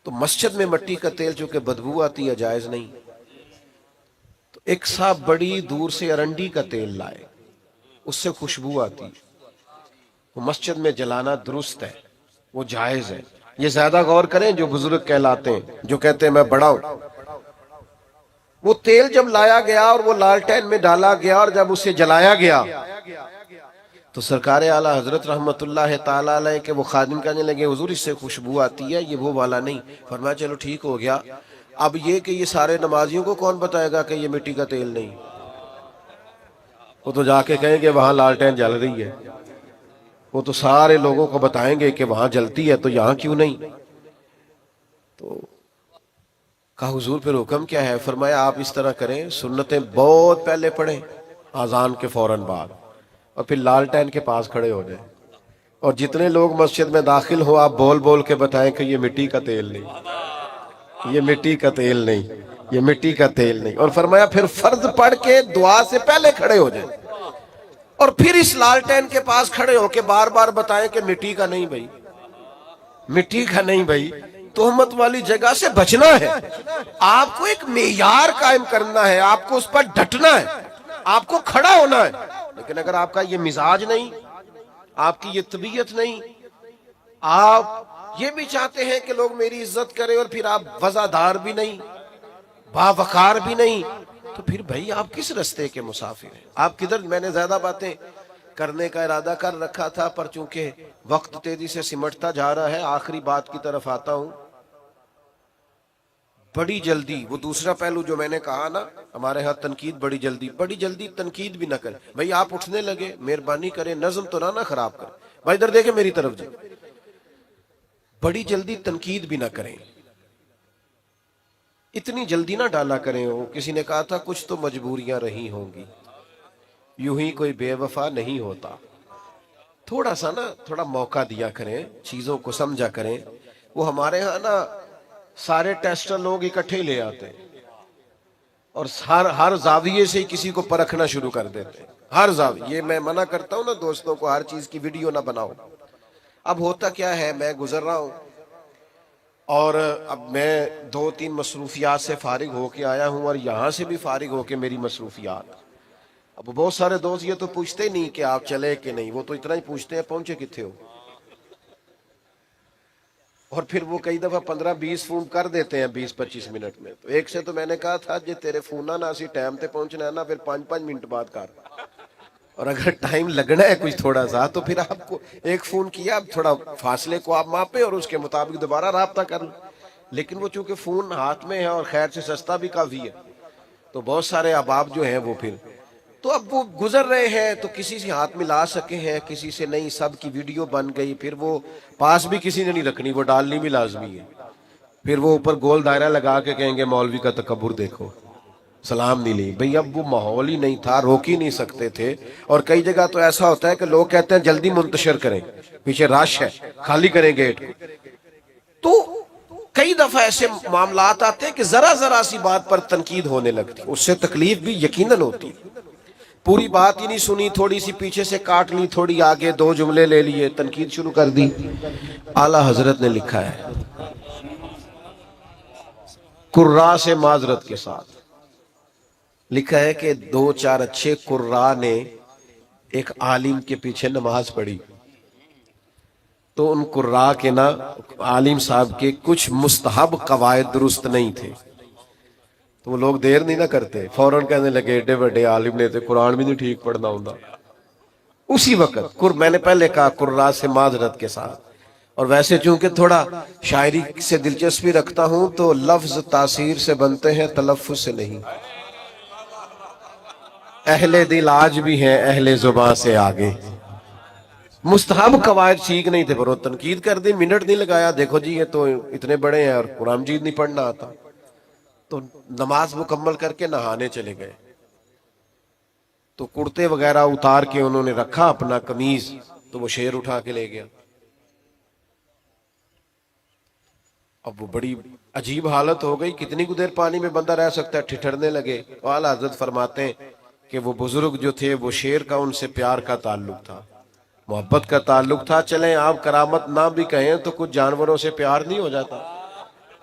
تو مسجد میں مٹی کا تیل چونکہ بدبو آتی ہے، جائز نہیں، تو ایک صاحب بڑی دور سے ارنڈی کا تیل لائے، اس سے خوشبو آتی، وہ مسجد میں جلانا درست ہے، وہ جائز ہے۔ یہ زیادہ غور کریں جو بزرگ کہلاتے ہیں، جو کہتے ہیں میں بڑا ہوں۔ وہ تیل جب لایا گیا اور وہ لالٹین میں ڈالا گیا اور جب اسے جلایا گیا تو سرکار اعلیٰ حضرت رحمت اللہ تعالیٰ علیہ کے وہ خادم کہنے لگے حضور اس سے خوشبو آتی ہے، یہ وہ والا نہیں۔ فرمایا چلو ٹھیک ہو گیا، اب یہ کہ یہ سارے نمازیوں کو کون بتائے گا کہ یہ مٹی کا تیل نہیں؟ وہ تو جا کے کہیں گے وہاں لالٹین جل رہی ہے، وہ تو سارے لوگوں کو بتائیں گے کہ وہاں جلتی ہے تو یہاں کیوں نہیں؟ تو کہا حضور پھر حکم کیا ہے؟ فرمایا آپ اس طرح کریں، سنتیں بہت پہلے پڑھیں اذان کے فوراً بعد، اور پھر لالٹین کے پاس کھڑے ہو جائیں، اور جتنے لوگ مسجد میں داخل ہو آپ بول بول کے بتائیں کہ یہ مٹی کا تیل نہیں، یہ مٹی کا تیل نہیں، یہ مٹی کا تیل نہیں۔ اور فرمایا پھر فرض پڑھ کے دعا سے پہلے کھڑے ہو جائیں، اور پھر اس لالٹین کے پاس کھڑے ہو کے بار بار بتائیں کہ مٹی کا نہیں بھائی، مٹی کا نہیں بھائی، تہمت والی جگہ سے بچنا ہے، آپ کو ایک معیار قائم کرنا ہے، آپ کو اس پر ڈٹنا ہے، آپ کو کھڑا ہونا ہے۔ لیکن اگر آپ کا یہ مزاج نہیں، آپ کی یہ طبیعت نہیں، آپ یہ بھی چاہتے ہیں کہ لوگ میری عزت کریں اور پھر آپ وزادار بھی نہیں، باوقار بھی نہیں، تو پھر بھائی آپ کس رستے کے مسافر ہیں؟ آپ کدھر؟ میں نے زیادہ باتیں کرنے کا ارادہ کر رکھا تھا، پر چونکہ وقت تیزی سے سمٹتا جا رہا ہے، آخری بات کی طرف آتا ہوں۔ بڑی جلدی، وہ دوسرا پہلو جو میں نے کہا نا، ہمارے ہاں تنقید بڑی جلدی تنقید بھی نہ کریں بھائی، آپ اٹھنے لگے، مہربانی کریں، نظم تو نہ خراب کریں بھائی، ادھر دیکھیں میری طرف جی، بڑی جلدی تنقید بھی نہ کریں، اتنی جلدی نہ ڈالا کریں۔ وہ کسی نے کہا تھا کچھ تو مجبوریاں رہی ہوں گی، یوں ہی کوئی بے وفا نہیں ہوتا۔ تھوڑا سا نا، تھوڑا موقع دیا کریں، چیزوں کو سمجھا کریں۔ وہ ہمارے ہاں نا سارے ٹیسٹر لوگ اکٹھے لے آتے ہیں اور ہر زاویے سے کسی کو پرکھنا شروع کر دیتے ہیں، ہر زاویے۔ یہ میں منع کرتا ہوں نا دوستوں کو، ہر چیز کی ویڈیو نہ بناؤ۔ اب ہوتا کیا ہے، میں گزر رہا ہوں اور اب میں 2-3 مصروفیات سے فارغ ہو کے آیا ہوں، اور یہاں سے بھی فارغ ہو کے میری مصروفیات۔ اب بہت سارے دوست یہ تو پوچھتے ہی نہیں کہ آپ چلے کہ نہیں، وہ تو اتنا ہی پوچھتے ہیں پہنچے کتنے ہو، اور پھر وہ کئی دفعہ 15-20 فون کر دیتے ہیں 20-25 منٹ میں۔ تو ایک سے تو میں نے کہا تھا جی تیرے فون نہ اسی ٹائم تے پہنچنا ہے نا، پھر 5-5 منٹ بعد کر، اور اگر ٹائم لگنا ہے کچھ تھوڑا سا تو پھر آپ کو ایک فون کیا، اب تھوڑا فاصلے کو آپ ماپے اور اس کے مطابق دوبارہ رابطہ کر لیں۔ لیکن وہ چونکہ فون ہاتھ میں ہے اور خیر سے سستا بھی کافی ہے، تو بہت سارے احباب جو ہیں وہ پھر تو اب وہ گزر رہے ہیں، تو کسی سے ہاتھ ملا سکے ہیں، کسی سے نہیں، سب کی ویڈیو بن گئی، پھر وہ پاس بھی کسی نے نہیں رکھنی، وہ ڈالنی بھی لازمی ہے۔ پھر وہ اوپر گول دائرہ لگا کے کہیں گے مولوی کا تکبر دیکھو، سلام نہیں لی بھئی، اب وہ ماحول ہی نہیں تھا، روک ہی نہیں سکتے تھے۔ اور کئی جگہ تو ایسا ہوتا ہے کہ لوگ کہتے ہیں جلدی منتشر کریں، پیچھے رش ہے، خالی کریں گیٹ کو۔ تو کئی دفعہ ایسے معاملات آتے ہیں کہ ذرا سی بات پر تنقید ہونے لگتی، اس سے تکلیف بھی یقیناً ہوتی۔ پوری بات ہی نہیں سنی، تھوڑی سی پیچھے سے کاٹ لی، تھوڑی آگے 2 جملے لے لیے، تنقید شروع کر دی۔ اعلیٰ حضرت نے لکھا ہے قراء سے معذرت کے ساتھ، لکھا ہے کہ 2-4 اچھے قراء نے ایک عالم کے پیچھے نماز پڑھی، تو ان قراء کے نا عالم صاحب کے کچھ مستحب قواعد درست نہیں تھے، تو وہ لوگ دیر نہیں نہ کرتے، فوراً کہنے لگے ایڈے بڑے عالم نے تو قرآن بھی نہیں ٹھیک پڑھنا ہوتا۔ اسی وقت میں نے پہلے کہا قراء سے معذرت کے ساتھ، اور ویسے چونکہ تھوڑا شاعری سے دلچسپی رکھتا ہوں تو لفظ تاثیر سے بنتے ہیں، تلفظ سے نہیں۔ اہل دل آج بھی ہیں اہل زباں سے آگے۔ مستحب قواعد ٹھیک نہیں تھے، پر وہ تنقید کر دی، منٹ نہیں لگایا، دیکھو جی یہ تو اتنے بڑے ہیں اور قرآن مجید نہیں پڑھنا آتا۔ تو نماز مکمل کر کے نہانے چلے گئے، تو کرتے وغیرہ اتار کے انہوں نے رکھا اپنا قمیض، تو وہ شیر اٹھا کے لے گیا۔ اب وہ بڑی عجیب حالت ہو گئی، کتنی کو دیر پانی میں بندہ رہ سکتا ہے، ٹھٹھرنے لگے۔ اعلیٰ حضرت فرماتے ہیں کہ وہ بزرگ جو تھے، وہ شیر کا ان سے پیار کا تعلق تھا، محبت کا تعلق تھا۔ چلیں آپ کرامت نہ بھی کہیں تو کچھ جانوروں سے پیار نہیں ہو جاتا؟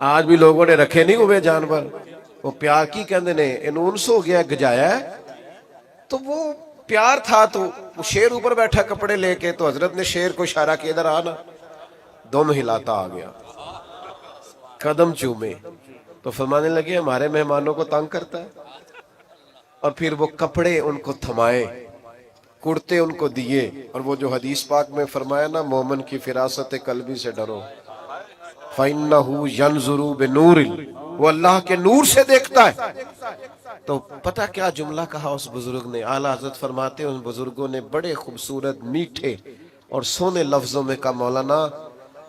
آج بھی لوگوں نے رکھے نہیں ہوئے جانور، وہ پیار کی کہندے نے انونس ہو گیا، گجایا ہے، تو وہ پیار تھا۔ تو وہ شیر اوپر بیٹھا کپڑے لے کے، تو حضرت نے شیر کو اشارہ کیا ادھر آنا، دم ہلاتا آ گیا، قدم چومے، تو فرمانے لگے ہمارے مہمانوں کو تنگ کرتا ہے۔ اور پھر وہ کپڑے ان کو تھمائے، کرتے ان کو دیے، اور وہ جو حدیث پاک میں فرمایا نا، مومن کی فراست قلبی سے ڈرو، فَإِنَّهُ يَنْظُرُ بِنُورٍ، وہ اللہ کے نور سے دیکھتا ہے۔ تو پتہ کیا جملہ کہا اس بزرگ نے؟ اعلیٰ حضرت فرماتے ہیں ان بزرگوں نے بڑے خوبصورت میٹھے اور سونے لفظوں میں کہا، مولانا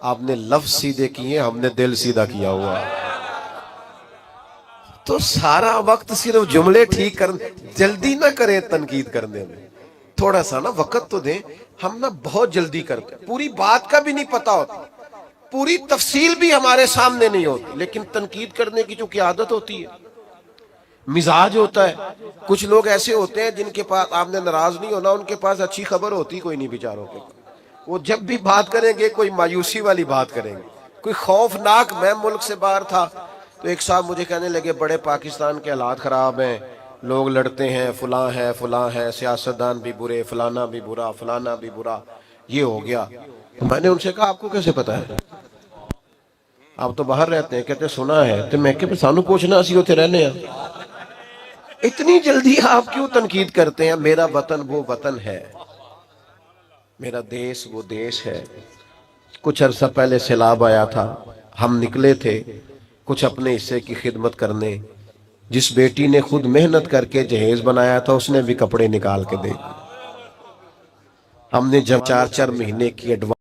آپ نے لفظ سیدھے کیے، ہم نے دل سیدھا کیا ہوا۔ تو سارا وقت صرف جملے ٹھیک کرنے، جلدی نہ کریں تنقید کرنے میں، تھوڑا سا نا وقت تو دیں۔ ہم نا بہت جلدی کرتے ہیں، پوری بات کا بھی نہیں پتا ہوتا، پوری تفصیل بھی ہمارے سامنے نہیں ہوتی، لیکن تنقید کرنے کی جو عادت ہوتی ہے مزاج ہوتا ہے. کچھ لوگ ایسے ہوتے ہیں جن کے پاس آپ نے ناراض نہیں ہونا، ان کے پاس اچھی خبر ہوتی کوئی نہیں بیچاروں کے پاس. وہ جب بھی بات کریں گے کوئی مایوسی والی بات کریں گے، کوئی خوفناک. میں ملک سے باہر تھا تو ایک صاحب مجھے کہنے لگے بڑے پاکستان کے حالات خراب ہیں، لوگ لڑتے ہیں، فلاں ہے، سیاستدان بھی برے، فلانا بھی برا، فلانا بھی برا، یہ ہو گیا. تو میں نے ان سے کہا آپ کو کیسے پتا ہے؟ آپ تو باہر رہتے ہیں. کہتے سنا ہے. تو میں کہ سانو پوچھنا اسی ہوتے رہنے ہیں. اتنی جلدی آپ کیوں تنقید کرتے ہیں؟ میرا وطن وہ وطن ہے، میرا دیش وہ دیش ہے. کچھ عرصہ پہلے سیلاب آیا تھا، ہم نکلے تھے کچھ اپنے حصے کی خدمت کرنے. جس بیٹی نے خود محنت کر کے جہیز بنایا تھا اس نے بھی کپڑے نکال کے دے. ہم نے جب 4 مہینے کی ایڈوانس